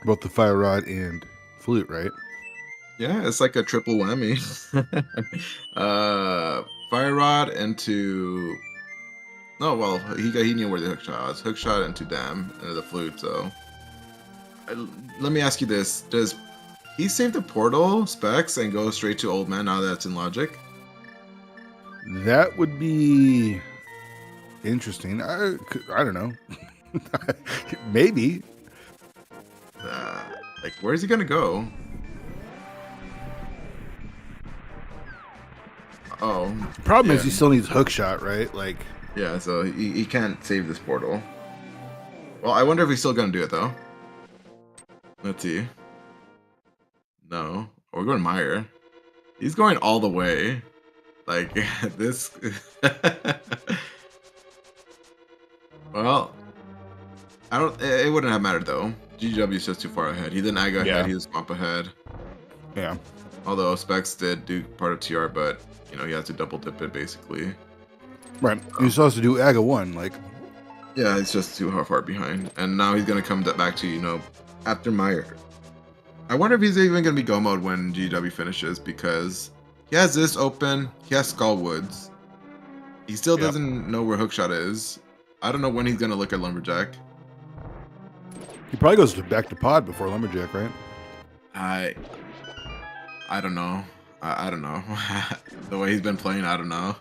both the Fire Rod and Flute, right? Yeah, it's like a triple whammy. Fire Rod into... Oh, well, he knew where the hook shot was. Hook shot into Dam, into the Flute, so... Let me ask you this. Does he save the portal, Specks, and go straight to Old Man now that it's in Logic? That would be interesting. I don't know. Maybe. Like, where's he gonna go? Oh. Problem is he still needs hook shot, right? Like. Yeah, so he can't save this portal. Well, I wonder if he's still gonna do it though. Let's see. No. Oh, we're going Mire. He's going all the way. Like this. Well, I don't. It wouldn't have mattered though. GW is just too far ahead. He didn't Ag ahead. He was Swamp ahead. Yeah. Although Specks did do part of TR, but he has to double dip it basically. Right. He's supposed to do Aga 1, like. Yeah, it's just too far behind, and now he's gonna come back to after Mire. I wonder if he's even gonna be Go mode when GW finishes because. He has this open. He has Skullwoods. He still doesn't know where Hookshot is. I don't know when he's gonna look at Lumberjack. He probably goes back to Pod before Lumberjack, right? I don't know. I don't know. The way he's been playing, I don't know.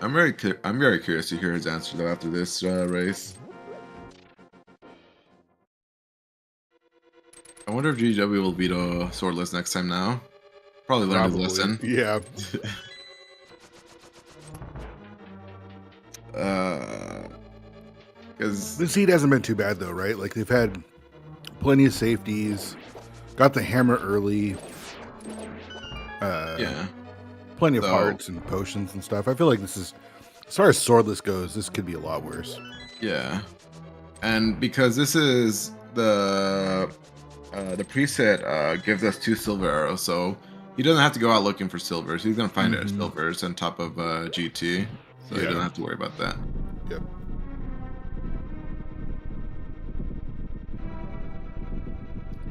I'm very curious to hear his answer though after this race. I wonder if GW will veto Swordless next time now. Probably learn his lesson. Yeah. Because this heat hasn't been too bad though, right? Like they've had plenty of safeties, got the hammer early. Yeah. Plenty of hearts and potions and stuff. I feel like this is, as far as Swordless goes, this could be a lot worse. Yeah. And because this is the preset gives us 2 silver arrows, so he doesn't have to go out looking for silvers. He's gonna find it as silvers on top of GT, so he doesn't have to worry about that. Yep.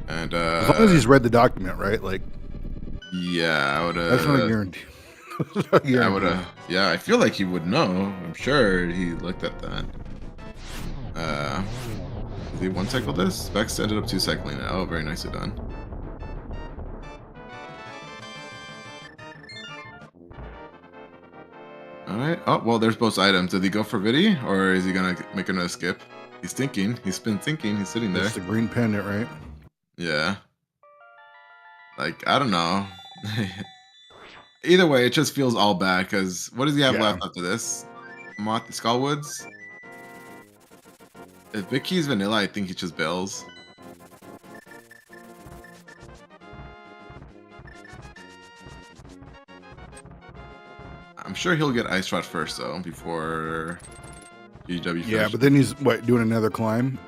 And as long as he's read the document, right? Like, yeah, I would. That's not a guarantee. I would. Yeah, I feel like he would know. I'm sure he looked at that. Did he one cycle this? Specks ended up 2 cycling it. Oh, very nicely done. Alright. Oh, well, there's both items. Did he go for Viddy, or is he gonna make another skip? He's thinking. He's been thinking. He's sitting there. It's the green pendant, right? Yeah. Like, I don't know. Either way, it just feels all bad, because what does he have left after this? Skullwoods? If Vicky's vanilla, I think he just bails. I'm sure he'll get Ice Rod first, though, before GW. Yeah, but then he's doing another climb.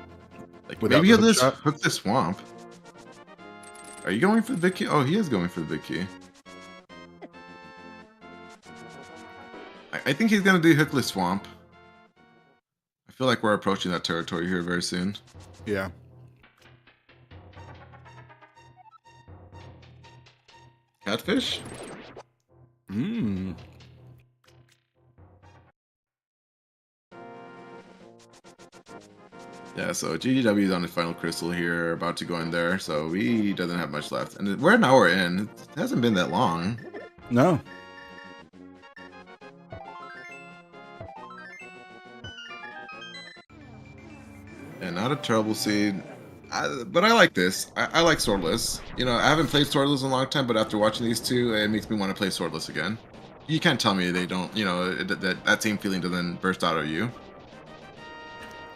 Like, maybe he'll just hook the swamp. Are you going for the big key? Oh, he is going for the big key. I think he's gonna do Hookless Swamp. I feel like we're approaching that territory here very soon. Yeah. Catfish? Mmm. Yeah, so GGW is on his final crystal here, about to go in there, so he doesn't have much left. And we're an hour in. It hasn't been that long. No. And not a terrible seed. But I like this. I like Swordless. You know, I haven't played Swordless in a long time, but after watching these two, it makes me want to play Swordless again. You can't tell me they don't, you know, that same feeling doesn't burst out of you.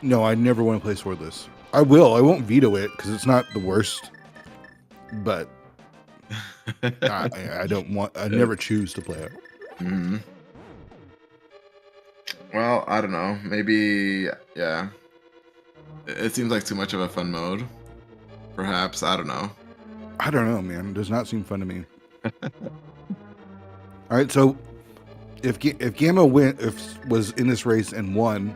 No, I never want to play Swordless. I will. I won't veto it because it's not the worst. But I don't want. I never choose to play it. Mm-hmm. Well, I don't know. Maybe, yeah. It seems like too much of a fun mode. Perhaps, I don't know. I don't know, man. It does not seem fun to me. All right, so if Gamma was in this race and won,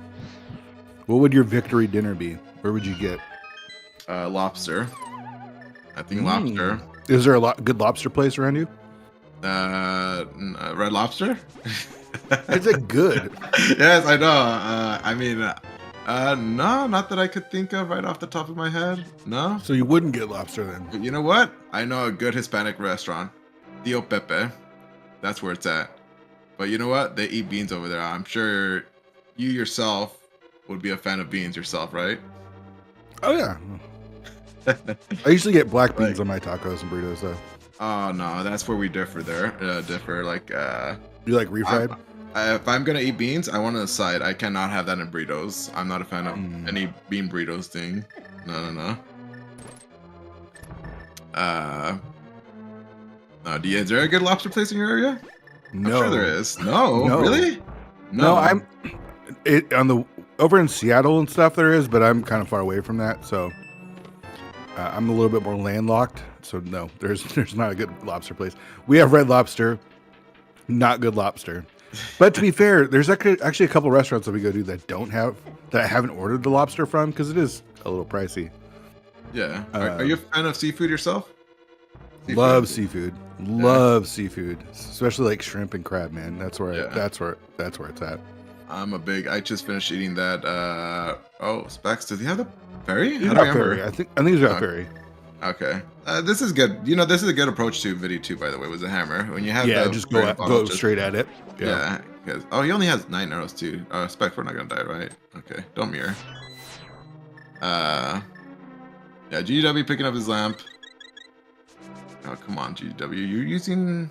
what would your victory dinner be? Where would you get? Lobster. I think lobster. Is there a good lobster place around you? Red Lobster? Is it good? Yes, I know. I mean, no, not that I could think of right off the top of my head. No. So you wouldn't get lobster then? But you know what? I know a good Hispanic restaurant. Tío Pepe. That's where it's at. But you know what? They eat beans over there. I'm sure you yourself would be a fan of beans yourself, right? Oh, yeah. I usually get black beans on my tacos and burritos, though. Oh, no. That's where we differ there. Like, you like refried? If I'm going to eat beans, I want a side. I cannot have that in burritos. I'm not a fan of any bean burritos thing. No. Is there a good lobster place in your area? No. I'm sure there is. No. Really? No, over in Seattle and stuff there is, but I'm kind of far away from that, so I'm a little bit more landlocked. So no, there's not a good lobster place. We have Red Lobster, not good lobster. But to be fair, there's actually a couple restaurants that we go to that I haven't ordered the lobster from because it is a little pricey. Yeah. Are you a fan of seafood yourself? Love seafood. Love seafood, especially like shrimp and crab, man. That's where it's at. I just finished eating that. Specks. Does he have the ferry? He's got ferry. I think he's got ferry. Okay. This is good. You know, this is a good approach to Viddy 2, by the way, was a hammer. When you have just go straight at it. Yeah. Because he only has 9 arrows too. Specks, we're not gonna die, right? Okay. Don't mirror. Yeah, GW picking up his lamp. Oh, come on, GW. You're using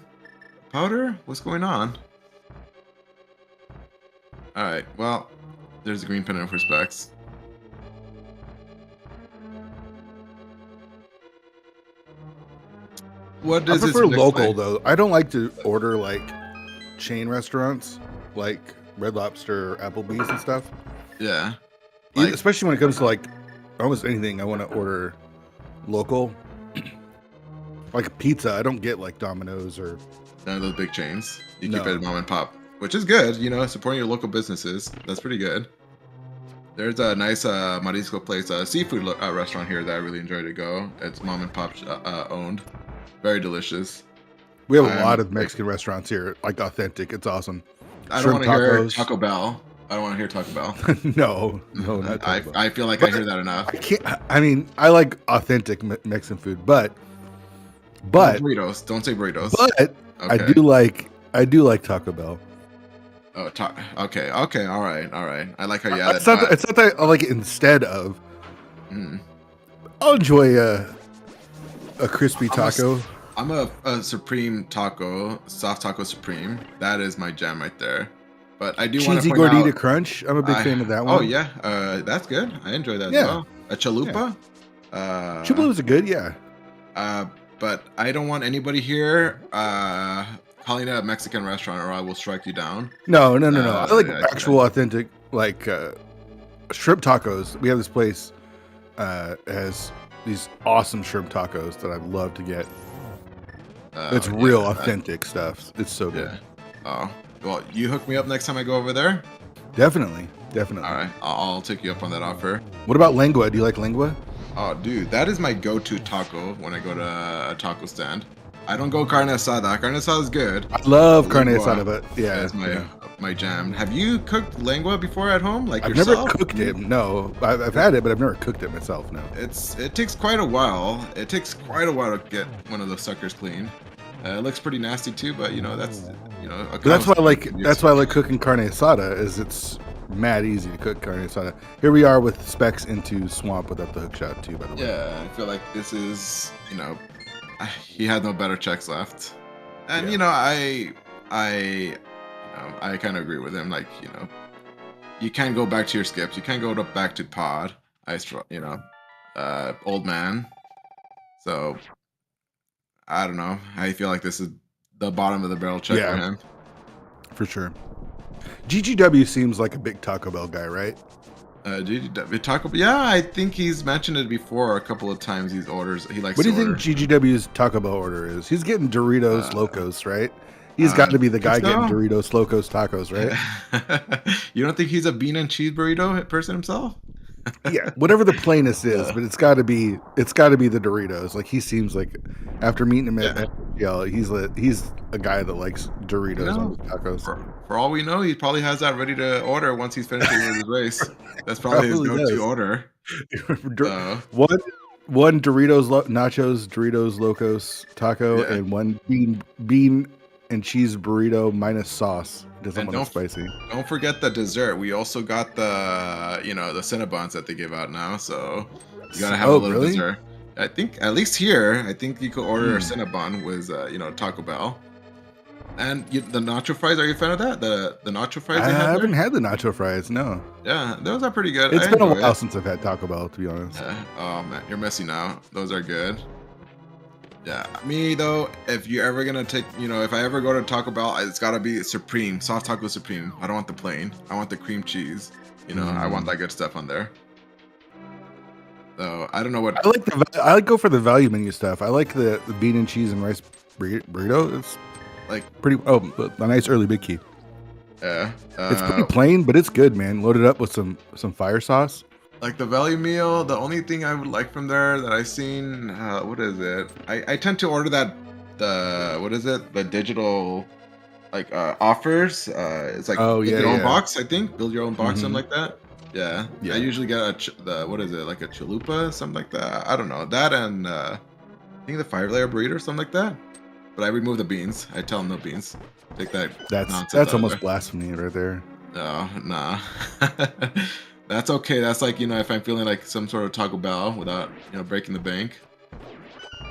powder? What's going on? Alright, well, there's a green pendant for Specks. What does I prefer local, though. I don't like to order, like, chain restaurants, like Red Lobster or Applebee's and stuff. Yeah. Especially when it comes to, like, almost anything I want to order local. Like pizza, I don't get like Domino's or none of those big chains. You keep it at mom and pop, which is good. You know, supporting your local businesses. That's pretty good. There's a nice marisco place, seafood restaurant here that I really enjoy to go. It's mom and pop owned. Very delicious. We have a lot of Mexican restaurants here, like authentic. It's awesome. I don't want to hear Taco Bell. I don't want to hear Taco Bell. No, not Taco Bell. I feel like I hear that enough. I can't. I mean, I like authentic Mexican food, but burritos. Don't say burritos. But okay. I do like Taco Bell. Oh, okay, all right. I like how you added that. It's not that I like it instead of. I'll enjoy a crispy taco. I'm a supreme taco, soft taco supreme. That is my jam right there. But I do want to point gordita crunch. I'm a big fan of that one. Oh yeah, that's good. I enjoy that as well. A chalupa. Yeah. Chalupas are good. Yeah. But I don't want anybody here calling it a Mexican restaurant, or I will strike you down. No. I like actual authentic, like shrimp tacos. We have this place has these awesome shrimp tacos that I'd love to get. It's real authentic stuff. It's so good. Oh, well, you hook me up next time I go over there. Definitely. All right, I'll take you up on that offer. What about lengua? Do you like lengua? Oh, dude, that is my go-to taco when I go to a taco stand. I don't go carne asada. Carne asada is good. I love carne asada, but it's my jam. Have you cooked lengua before at home? Like I've yourself? never cooked it. No, I've had it, but I've never cooked it myself. No. It takes quite a while. It takes quite a while to get one of those suckers clean. It looks pretty nasty too, but that's that's why I like cooking carne asada. Is it's mad easy to cook carne asada. Here we are with Specks into Swamp without the hook shot too. By the way. Yeah, I feel like this is he had no better checks left, and I kind of agree with him. Like you can't go back to your skips. You can't go back to pod. Old man. So I don't know. I feel like this is the bottom of the barrel check for him. For sure. GGW seems like a big Taco Bell guy, right? GGW Taco Bell. Yeah, I think he's mentioned it before a couple of times. He likes. What do you think GGW's Taco Bell order is? He's getting Doritos Locos, right? He's got to be the guy getting Doritos Locos tacos, right? You don't think he's a bean and cheese burrito person himself? Yeah, whatever the plainest is, but it's got to be the Doritos. Like he seems like after meeting him at he's a guy that likes Doritos on his tacos. For all we know, he probably has that ready to order once he's finished with his race. That's probably his go-to order. One Doritos nachos, Doritos Locos taco, and one bean and cheese burrito minus sauce. Doesn't want it spicy. Don't forget the dessert. We also got the the Cinnabons that they give out now. So you gotta have a little dessert. I think at least here, I think you could order a Cinnabon with Taco Bell. And the nacho fries. Are you a fan of that? The nacho fries. I haven't had the nacho fries. No. Yeah, those are pretty good. It's been a while since I've had Taco Bell, to be honest. Yeah. Oh man, you're missing out. Those are good. Yeah, me though, if you're ever gonna take, if I ever go to Taco Bell, it's gotta be Supreme, soft taco Supreme. I don't want the plain. I want the cream cheese. I want that good stuff on there. So I don't know what I like. Go for the value menu stuff. I like the bean and cheese and rice burrito. It's like pretty. Oh, a nice early big key. Yeah, it's pretty plain, but it's good, man. Loaded up with some fire sauce. Like the value meal, the only thing I would like from there that I've seen, what is it? I tend to order the digital, like offers. It's like build your own box, I think. Build your own box, something like that. Yeah. I usually get like a chalupa, something like that. I don't know that, and I think the 5-layer burrito or something like that. But I remove the beans. I tell them no beans. Take that. That's almost blasphemy right there. No, nah. That's okay. That's like, if I'm feeling like some sort of Taco Bell without, breaking the bank.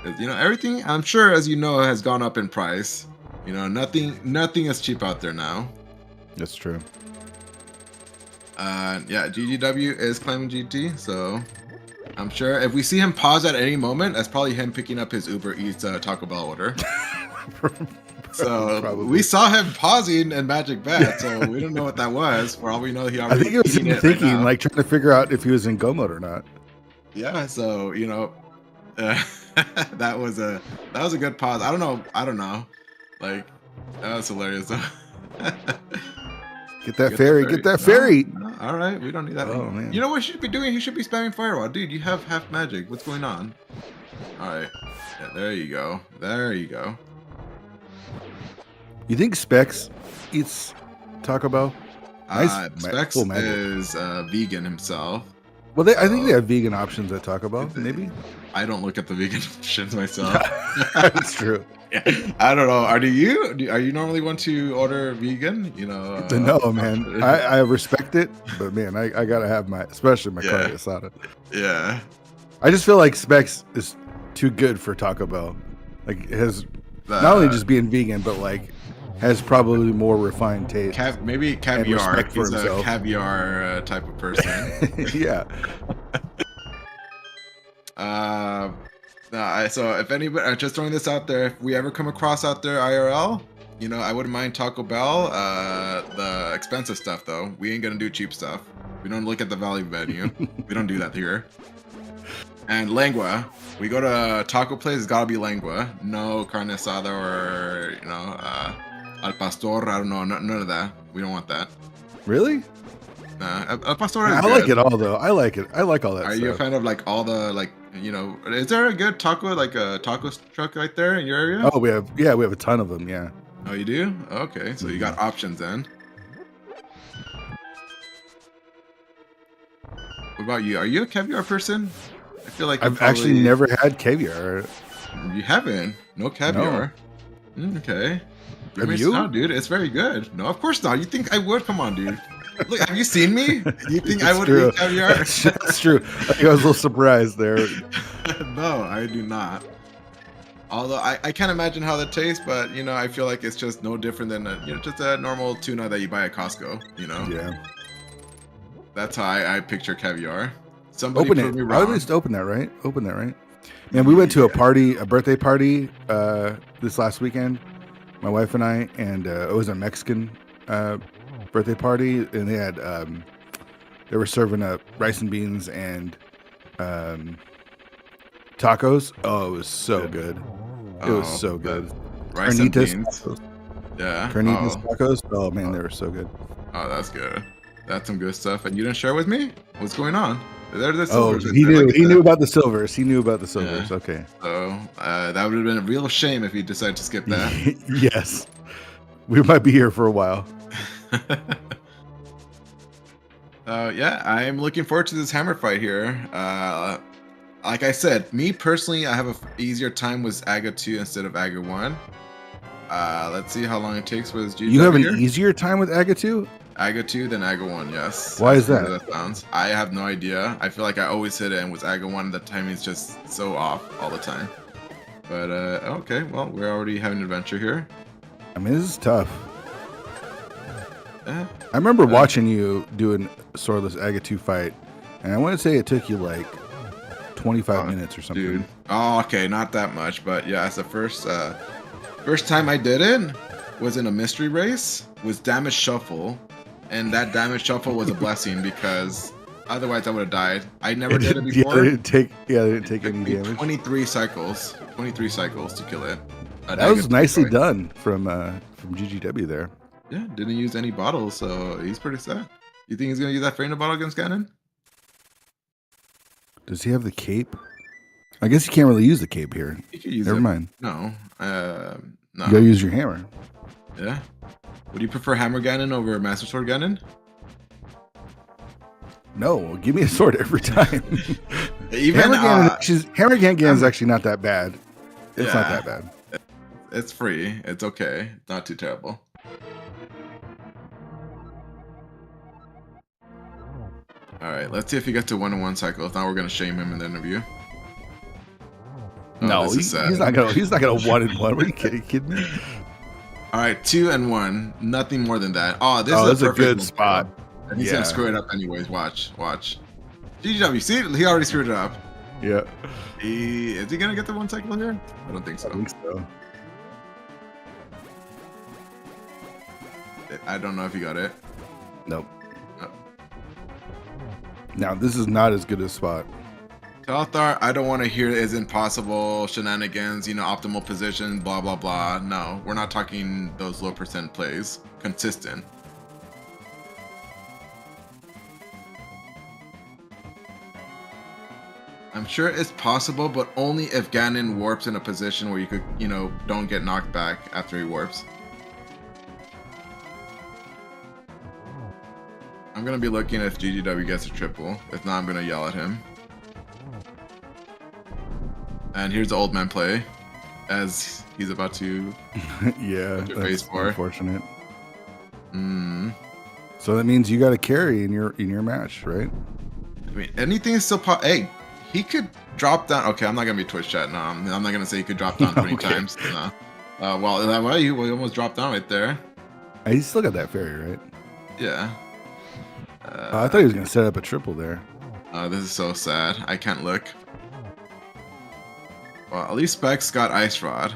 Everything, I'm sure, as has gone up in price. Nothing is cheap out there now. That's true. GGW is claiming GT, so I'm sure if we see him pause at any moment, that's probably him picking up his Uber Eats Taco Bell order. So Probably. We saw him pausing in Magic Bet, so we don't know what that was. For all we know, he already. I think it was him thinking, like trying to figure out if he was in go mode or not. Yeah, so that was a good pause. I don't know. Like that was hilarious. Get that ferry. Get that ferry. All right, we don't need that anymore. Man. You know what you should be doing? You should be spamming Firewall. Dude, you have half magic. What's going on? All right. Yeah, there you go. There you go. You think Specks eats Taco Bell? Specks is vegan himself. Well, I think they have vegan options at Taco Bell, maybe? I don't look at the vegan options myself. That's true. Yeah. I don't know. Are you normally want to order vegan? You know? No, man. I respect it, but man, I gotta have especially my carne asada. Yeah. I just feel like Specks is too good for Taco Bell. Like, it has not only just being vegan, but like has probably more refined taste. Maybe caviar. He's a caviar type of person. Yeah. So if anybody, I'm just throwing this out there, if we ever come across out there IRL, you know, I wouldn't mind Taco Bell. The expensive stuff though, we ain't gonna do cheap stuff. We don't look at the value menu. We don't do that here. And lengua, we go to taco place, it's gotta be lengua. No carne asada or, you know, al pastor. I don't know, none of that. We don't want that. Really? Nah, al pastor is I good. like it all though. I like it. I like all that stuff. Are you a fan of like all the like, you know, is there a good taco, like a taco truck right there in your area? Oh, we have a ton of them, yeah. Oh, you do? Okay, so you got options then. What about you? Are you a caviar person? I feel like I've actually never had caviar. You haven't? No caviar? No. Okay. Have you? No, dude, it's very good. No, of course not. You think I would? Come on, dude. Look, have you seen me? You think I would eat caviar? That's true. I think I was a little surprised there. No, I do not. Although I can't imagine how that tastes, but you know, I feel like it's just no different than just a normal tuna that you buy at Costco. You know. Yeah. That's how I picture caviar. Somebody open it. I at least open that, right? Open that, right? Man, we went to a birthday party this last weekend. My wife and I, and it was a Mexican birthday party, and they had they were serving up rice and beans and tacos. Oh, it was so good. It was so good. Rice and beans. Tacos. Yeah. Carnitas tacos. Oh man, they were so good. Oh, that's good. That's some good stuff. And you didn't share with me? What's going on? He knew about the silvers. He knew about the silvers. Yeah. Okay. So that would have been a real shame if he decided to skip that. Yes. We might be here for a while. Yeah, I'm looking forward to this hammer fight here. Like I said, me personally, I have an easier time with Aga 2 instead of Aga 1. Let's see how long it takes with GW. You have an easier time with Aga 2? Aga 2 than Aga 1, yes. Why is that? I have no idea. I feel like I always hit it, and with Aga 1, the timing is just so off all the time. But, okay, well, we're already having an adventure here. I mean, this is tough. I remember watching you doing Swordless Aga 2 fight, and I want to say it took you like 25 minutes or something. Dude. Oh, okay, not that much, but yeah, it's the first time I did it was in a mystery race with Damage Shuffle. And that damage shuffle was a blessing because otherwise I would have died. I never did it before. They didn't take any damage. 23 cycles to kill it. That was nicely done from GGW there. Yeah, didn't use any bottles, so he's pretty set. You think he's gonna use that Freyna bottle against Ganon? Does he have the cape? I guess you can't really use the cape here. You could use Never mind. No. No. You gotta use your hammer. Yeah. Would you prefer Hammer Ganon over Master Sword Ganon? No, give me a sword every time. Even Hammer Ganon is actually not that bad. It's not that bad. It's free. It's okay. Not too terrible. All right, let's see if he gets to 1-in-1 cycle. If not, we're gonna shame him in the interview. Oh, no, he's not gonna 1-in-1. Are you kidding me? All right, 2-in-1. Nothing more than that. Oh, this is a good spot. And he's gonna screw it up anyways. Watch. GGW, see, he already screwed it up. Yeah. Is he gonna get the 1 cycle here? I don't think so. I don't know if he got it. Nope. No. Now this is not as good a spot. Telthar, I don't want to hear is impossible shenanigans, optimal position, blah blah blah. No, we're not talking those low percent plays. Consistent. I'm sure it's possible, but only if Ganon warps in a position where you could, don't get knocked back after he warps. I'm gonna be looking if GGW gets a triple. If not, I'm gonna yell at him. And here's the old man play, as he's about to. Yeah, that's unfortunate. Mm. So that means you got to carry in your match, right? I mean, anything is still Hey, he could drop down. Okay, I'm not gonna be Twitch chat. No, I'm not gonna say he could drop down 20 times. No. Well, he almost dropped down right there. He still got that fairy, right? Yeah. I thought he was gonna set up a triple there. This is so sad. I can't look. Well, at least Specks got Ice Rod.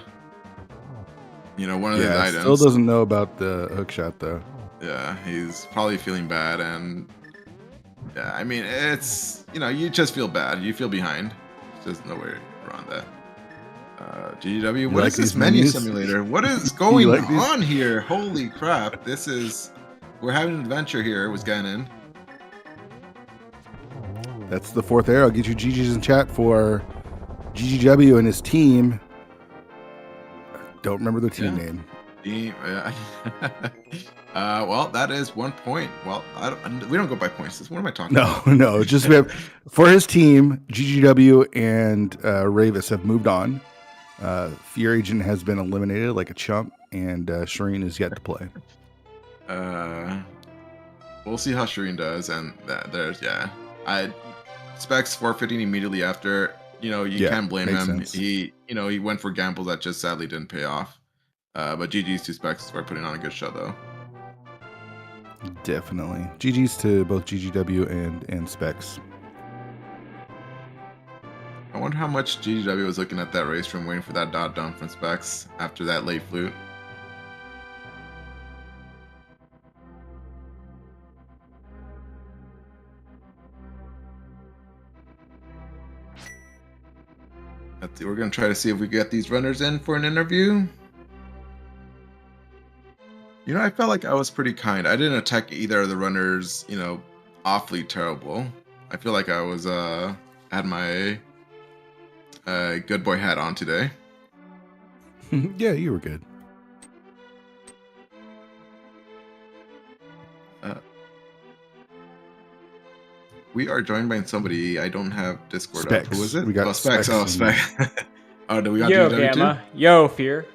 One of these items. Still doesn't know about the hook shot though. Yeah, he's probably feeling bad, and yeah, I mean, it's you just feel bad. You feel behind. There's no way around that. GGW, what is this menu simulator? What is going on here? Holy crap! We're having an adventure here with Ganon. That's the fourth arrow. Get your GGs in chat for GGW and his team. Don't remember the team name. Well, that is 1 point. Well, we don't go by points. What am I talking about? No. Just we have for his team, GGW and Ravis have moved on. Fear Agent has been eliminated like a chump, and Shireen is yet to play. We'll see how Shireen does, and Specks forfeiting immediately after. You can't blame him. Sense. He went for gambles that just sadly didn't pay off. But GG's to Specks for putting on a good show, though. Definitely. GG's to both GGW and Specks. I wonder how much GGW was looking at that race from waiting for that dot dump from Specks after that late flute. We're going to try to see if we get these runners in for an interview. I felt like I was pretty kind. I didn't attack either of the runners, awfully terrible. I feel like I was, had my good boy hat on today. Yeah, you were good. We are joined by somebody. I don't have Discord Specs. up. Who is it? We got Specks. Specks. Do we got Yo, GW Gamma. too? Yo, Fear.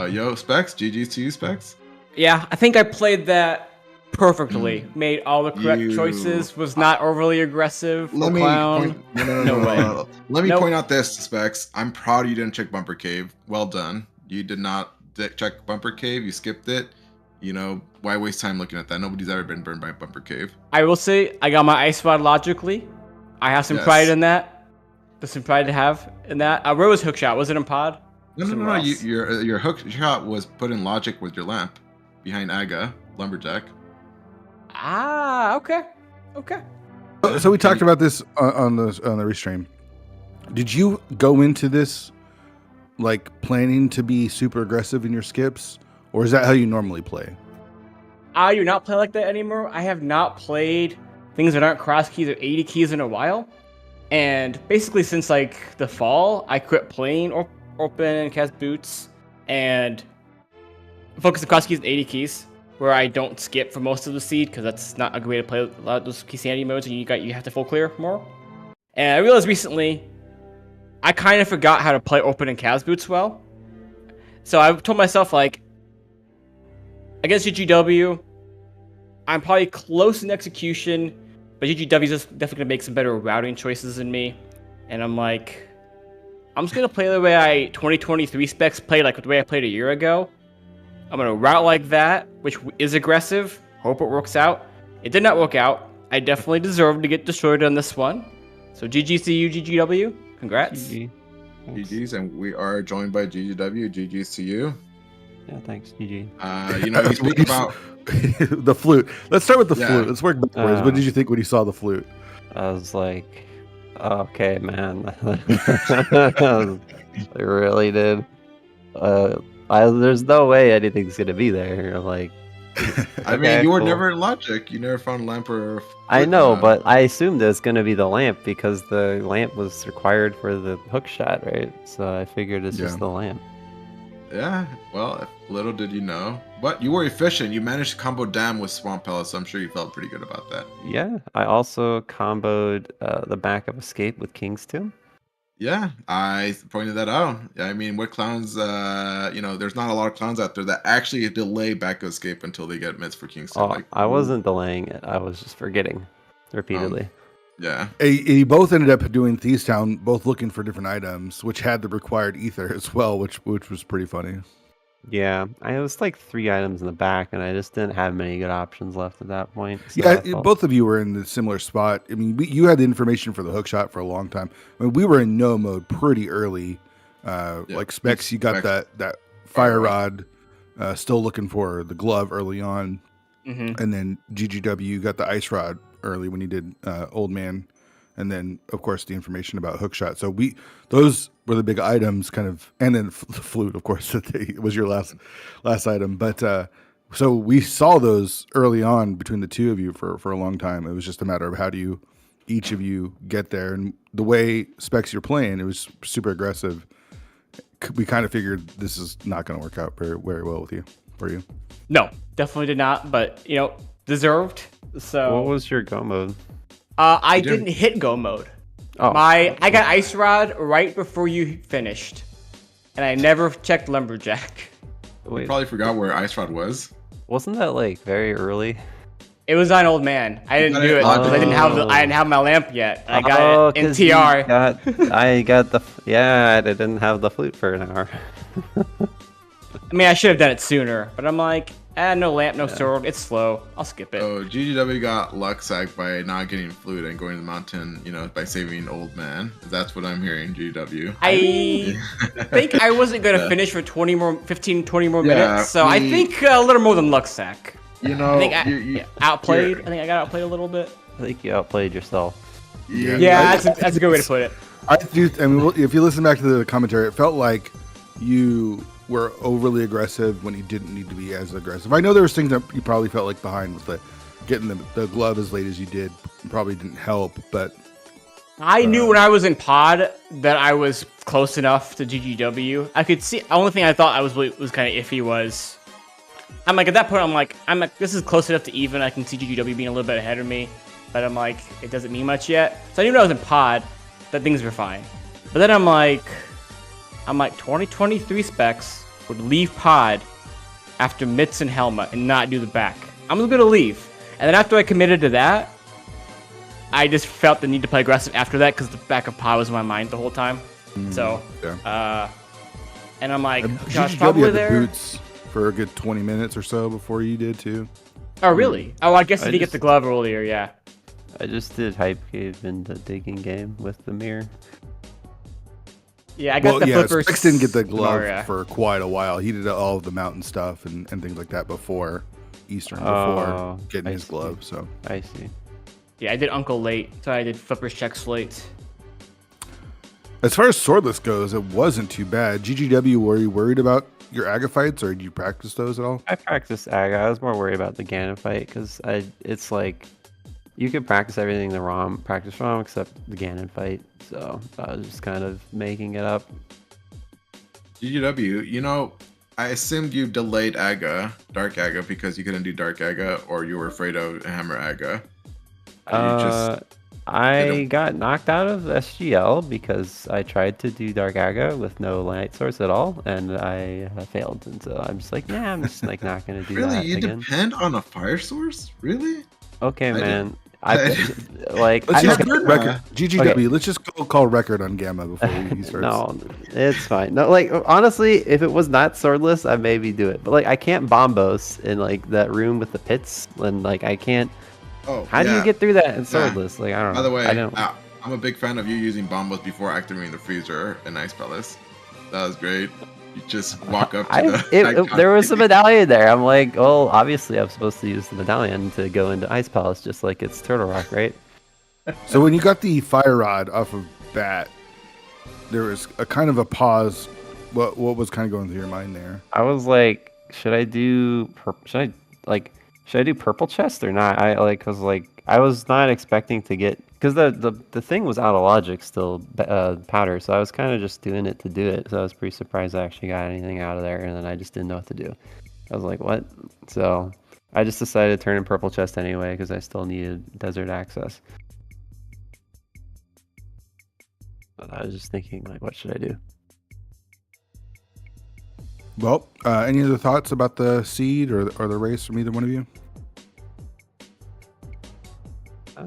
Yo, Specks. GG's to you, Specks. Yeah, I think I played that perfectly. Made all the correct choices. Was not overly aggressive. Clown. No way. Let me point out this, Specks. I'm proud you didn't check Bumper Cave. Well done. You did not check Bumper Cave. You skipped it. Why waste time looking at that? Nobody's ever been burned by Bumper Cave. I will say, I got my Ice Rod logically. I have some pride in that. There's some pride to have in that. Where was Hookshot? Was it in Pod? No. Your hook shot was put in logic with your lamp behind Aga, Lumberjack. Okay. So we talked about this on the restream. Did you go into this like planning to be super aggressive in your skips, or is that how you normally play? I do not play like that anymore. I have not played things that aren't cross keys or 80 keys in a while. And basically since like the fall, I quit playing open and cast boots and focus on cross keys and 80 keys, where I don't skip for most of the seed because that's not a good way to play a lot of those key sanity modes, and you have to full clear more. And I realized recently I kind of forgot how to play open and cast boots well. So I told myself, like, against GGW, I'm probably close in execution, but GGW is just definitely going to make some better routing choices than me. And I'm like, I'm just going to play the way I 2023 Specs played, like the way I played a year ago. I'm going to route like that, which is aggressive. Hope it works out. It did not work out. I definitely deserved to get destroyed on this one. So GGCU, GGW. Congrats. GG's, and we are joined by GGW. GG's to you. Yeah, thanks, GG. You speak about the flute. Let's start with the flute. Let's work backwards. What did you think when you saw the flute? I was like, okay, man. I really did. There's no way anything's gonna be there. I'm like, I mean, you were never in Logic. You never found lamp or. I know, but I assumed it was going to be the lamp because the lamp was required for the hook shot, right? So I figured it's just the lamp. Yeah, well, little did you know. But you were efficient. You managed to combo Dam with Swamp Palace, so I'm sure you felt pretty good about that. Yeah, I also comboed the back of Escape with King's Tomb. Yeah, I pointed that out. I mean, what clowns, there's not a lot of clowns out there that actually delay back escape until they get mitts for Kingston. Oh, I wasn't delaying it. I was just forgetting repeatedly. Yeah. You both ended up doing Thieves Town, both looking for different items, which had the required ether as well, which was pretty funny. Yeah, I was like 3 items in the back, and I just didn't have many good options left at that point. So yeah, both of you were in the similar spot. I mean, you had the information for the hook shot for a long time. I mean, we were in no mode pretty early. Like Specks, you got that fire rod, still looking for the glove early on. Mm-hmm. And then GGW got the ice rod early when you did Old Man. And then, of course, the information about hookshot. So those were the big items, kind of, and then the flute, of course, that was your last item. But so we saw those early on between the two of you for a long time. It was just a matter of how do you each of you get there. And the way Specs you're playing, it was super aggressive. We kind of figured this is not going to work out very, very well for you. No, definitely did not. But deserved. So what was your go mode? I didn't hit go mode. Oh. I got ice rod right before you finished, and I never checked lumberjack. Wait, you probably forgot where ice rod was. Wasn't that like very early? It was on Old Man. I didn't do it because I didn't have my lamp yet. I got it in TR. I didn't have the flute for an hour. I mean, I should have done it sooner, but I'm like, no lamp, no sword. It's slow. I'll skip it. Oh, GGW got luck sacked by not getting flute and going to the mountain, by saving Old Man. That's what I'm hearing, GGW. I think I wasn't going to finish for 20 more minutes, so I think a little more than luck sack. I think I outplayed. I think I got outplayed a little bit. I think you outplayed yourself. Yeah, that's a good way to put it. I mean, if you listen back to the commentary, it felt like you were overly aggressive when you didn't need to be as aggressive. I know there was things that you probably felt like behind with getting the glove as late as you did. Probably didn't help, but I knew when I was in pod that I was close enough to GGW. I could see. The only thing I thought was kind of iffy was, I'm like, at that point, I'm like, this is close enough to even. I can see GGW being a little bit ahead of me, but I'm like, it doesn't mean much yet. So I knew when I was in pod that things were fine. But then I'm like 2023 Specs would leave pod after Mitts and Helma and not do the back. I'm just gonna leave. And then after I committed to that, I just felt the need to play aggressive after that because the back of pod was in my mind the whole time. So, and I'm like, I was probably had there. The boots for a good 20 minutes or so before you did too. Oh, really? Oh, I guess I did get the glove earlier, yeah. I just did Hype Cave in the digging game with the mirror. Yeah, I got the flippers. Specs didn't get the glove for quite a while. He did all of the mountain stuff and things like that before Eastern, before getting his glove. So I see. Yeah, I did Uncle late, so I did flippers checks late. As far as swordless goes, it wasn't too bad. GGW, were you worried about your Aga fights, or did you practice those at all? I practiced Aga. I was more worried about the Ganon fight because it's like you could practice everything practice wrong except the Ganon fight. So I was just kind of making it up. GGW, I assumed you delayed Dark Aga, because you couldn't do Dark Aga, or you were afraid of Hammer Aga. I got knocked out of SGL because I tried to do Dark Aga with no light source at all, and I failed. And so I'm just like, I'm just like not gonna do that again. Really, you depend on a fire source? Really? Okay, man. Let's just go record. GGW. Okay. Let's just go call record on Gamma before he starts. No, it's fine. No, honestly, if it was not swordless, I'd maybe do it. But I can't bombos in that room with the pits, and I can't. Oh, how do you get through that in swordless? I don't know. By the way, I'm a big fan of you using bombos before activating the freezer in Ice Palace. That was great. You just walk up to there was a medallion there. I'm like, well, obviously I'm supposed to use the medallion to go into Ice Palace, just like it's Turtle Rock, right? So when you got the fire rod off of Bat, there was a kind of a pause. What was kind of going through your mind there? I was like, should I like, should I do purple chest or not? Cause I was not expecting to get, cause the thing was out of logic still, powder. So I was kind of just doing it to do it. So I was pretty surprised I actually got anything out of there, and then I just didn't know what to do. I was like, what? So I just decided to turn in purple chest anyway, because I still needed desert access. But I was just thinking, like, what should I do? Well, any other thoughts about the seed or the race from either one of you? I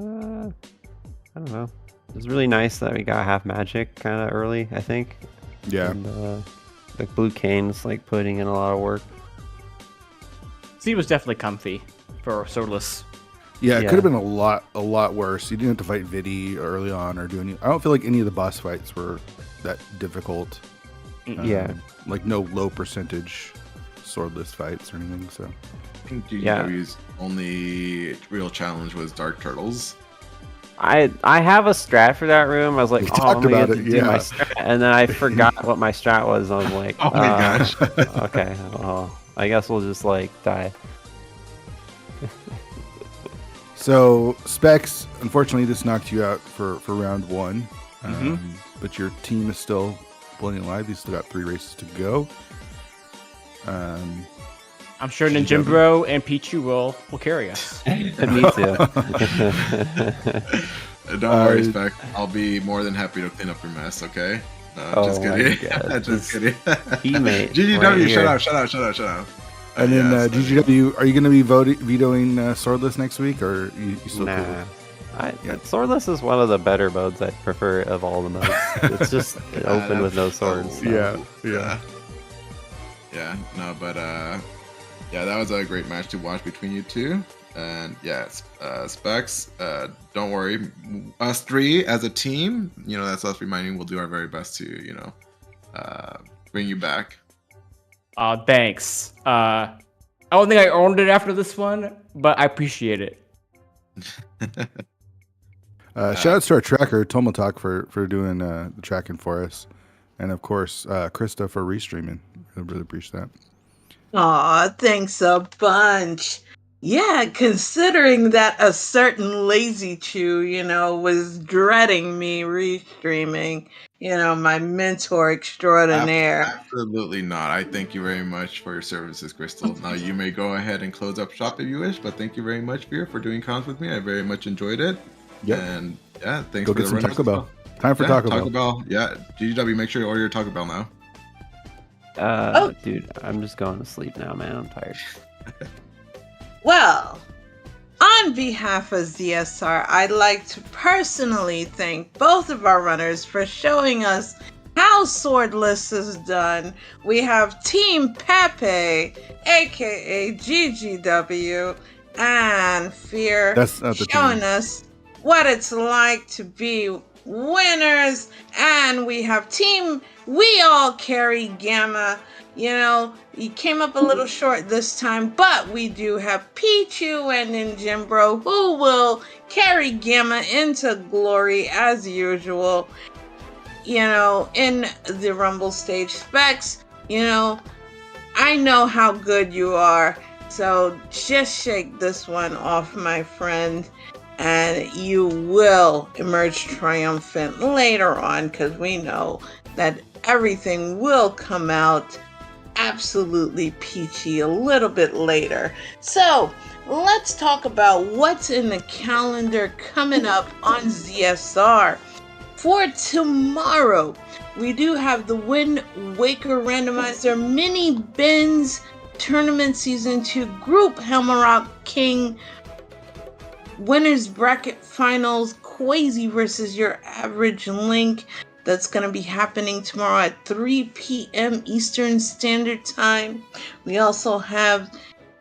don't know. It was really nice that we got half magic kind of early, I think. Yeah. And, like, Blue Kane's like putting in a lot of work. Seed was definitely comfy for Swordless. Yeah, it could have been a lot worse. You didn't have to fight Vidi early on or do any. I don't feel like any of the boss fights were that difficult. Like no low percentage swordless fights or anything. So I think GGW's only real challenge was Dark Turtles. I have a strat for that room. I was like, we talked about it, do my strat. And then I forgot what my strat was. I was like, oh my gosh. Okay, I guess we'll just like die. So Specks, unfortunately, this knocked you out for round one, but your team is still pulling alive. You still got 3 races to go. I'm sure Ninjimbro and Pichu will carry us. Me too. Don't worry, Spec. I'll be more than happy to clean up your mess, okay? Just kidding. Just kidding. Teammate. GGW, right shut up. And then GGW, are you going to be vetoing Swordless next week, or you still Nah. Swordless is one of the better modes I prefer of all the modes. It's just open with no swords. So. Yeah. No, but that was a great match to watch between you two. And Specs, don't worry, us 3 as a team, that's us reminding we'll do our very best to, bring you back. Thanks. I don't think I earned it after this one, but I appreciate it. Shout out to our tracker, Tomotalk, for doing the tracking for us. And of course, Krista for restreaming. I really appreciate that. Aw, thanks a bunch. Yeah, considering that a certain lazy chew, was dreading me restreaming, my mentor extraordinaire. Absolutely not. I thank you very much for your services, Crystal. Now you may go ahead and close up shop if you wish, but thank you very much, Veer, for doing cons with me. I very much enjoyed it. Yep. And thanks go for get some Taco Bell. Time for Taco Bell. Yeah, GGW, make sure you order your Taco Bell now. Dude, I'm just going to sleep now, man. I'm tired. Well, on behalf of ZSR, I'd like to personally thank both of our runners for showing us how Swordless is done. We have Team Pepe, aka GGW, and Fear showing us what it's like to be winners. And we have Team We All Carry Gamma. You came up a little short this time, but we do have Pichu and Ninjimbro who will carry Gamma into glory as usual. In the Rumble stage. Specs, I know how good you are, so just shake this one off, my friend, and you will emerge triumphant later on, because we know that everything will come out absolutely peachy a little bit later. So let's talk about what's in the calendar coming up on ZSR. For tomorrow, we do have the Wind Waker Randomizer Mini Bins Tournament Season 2 Group Hammerrock King Winners Bracket Finals Quasi versus Your Average Link. That's going to be happening tomorrow at 3 p.m. Eastern Standard Time. We also have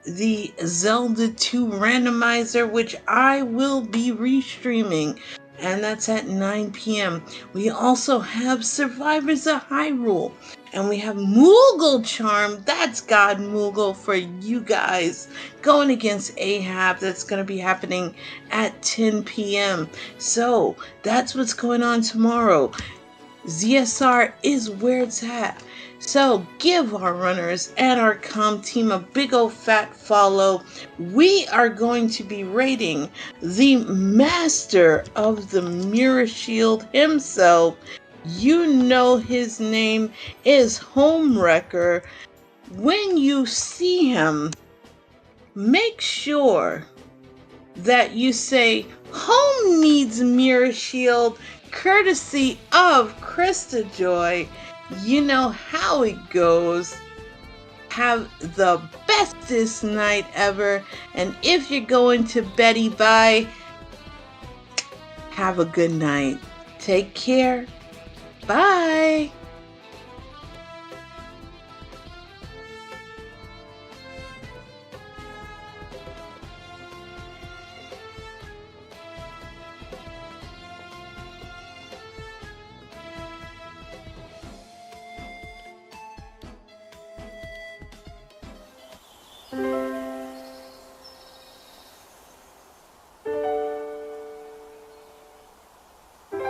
the Zelda 2 Randomizer, which I will be restreaming, and that's at 9 p.m. We also have Survivors of Hyrule, and we have Moogle Charm, that's God Moogle for you guys, going against Ahab. That's going to be happening at 10 p.m. So that's what's going on tomorrow. ZSR is where it's at. So give our runners and our comm team a big old fat follow. We are going to be rating the master of the Mirror Shield himself. You know his name is Homewrecker. When you see him, make sure that you say, "Home needs Mirror Shield," courtesy of Krista Joy. You know how it goes. Have the bestest night ever. And if you're going to Betty Bye, have a good night. Take care.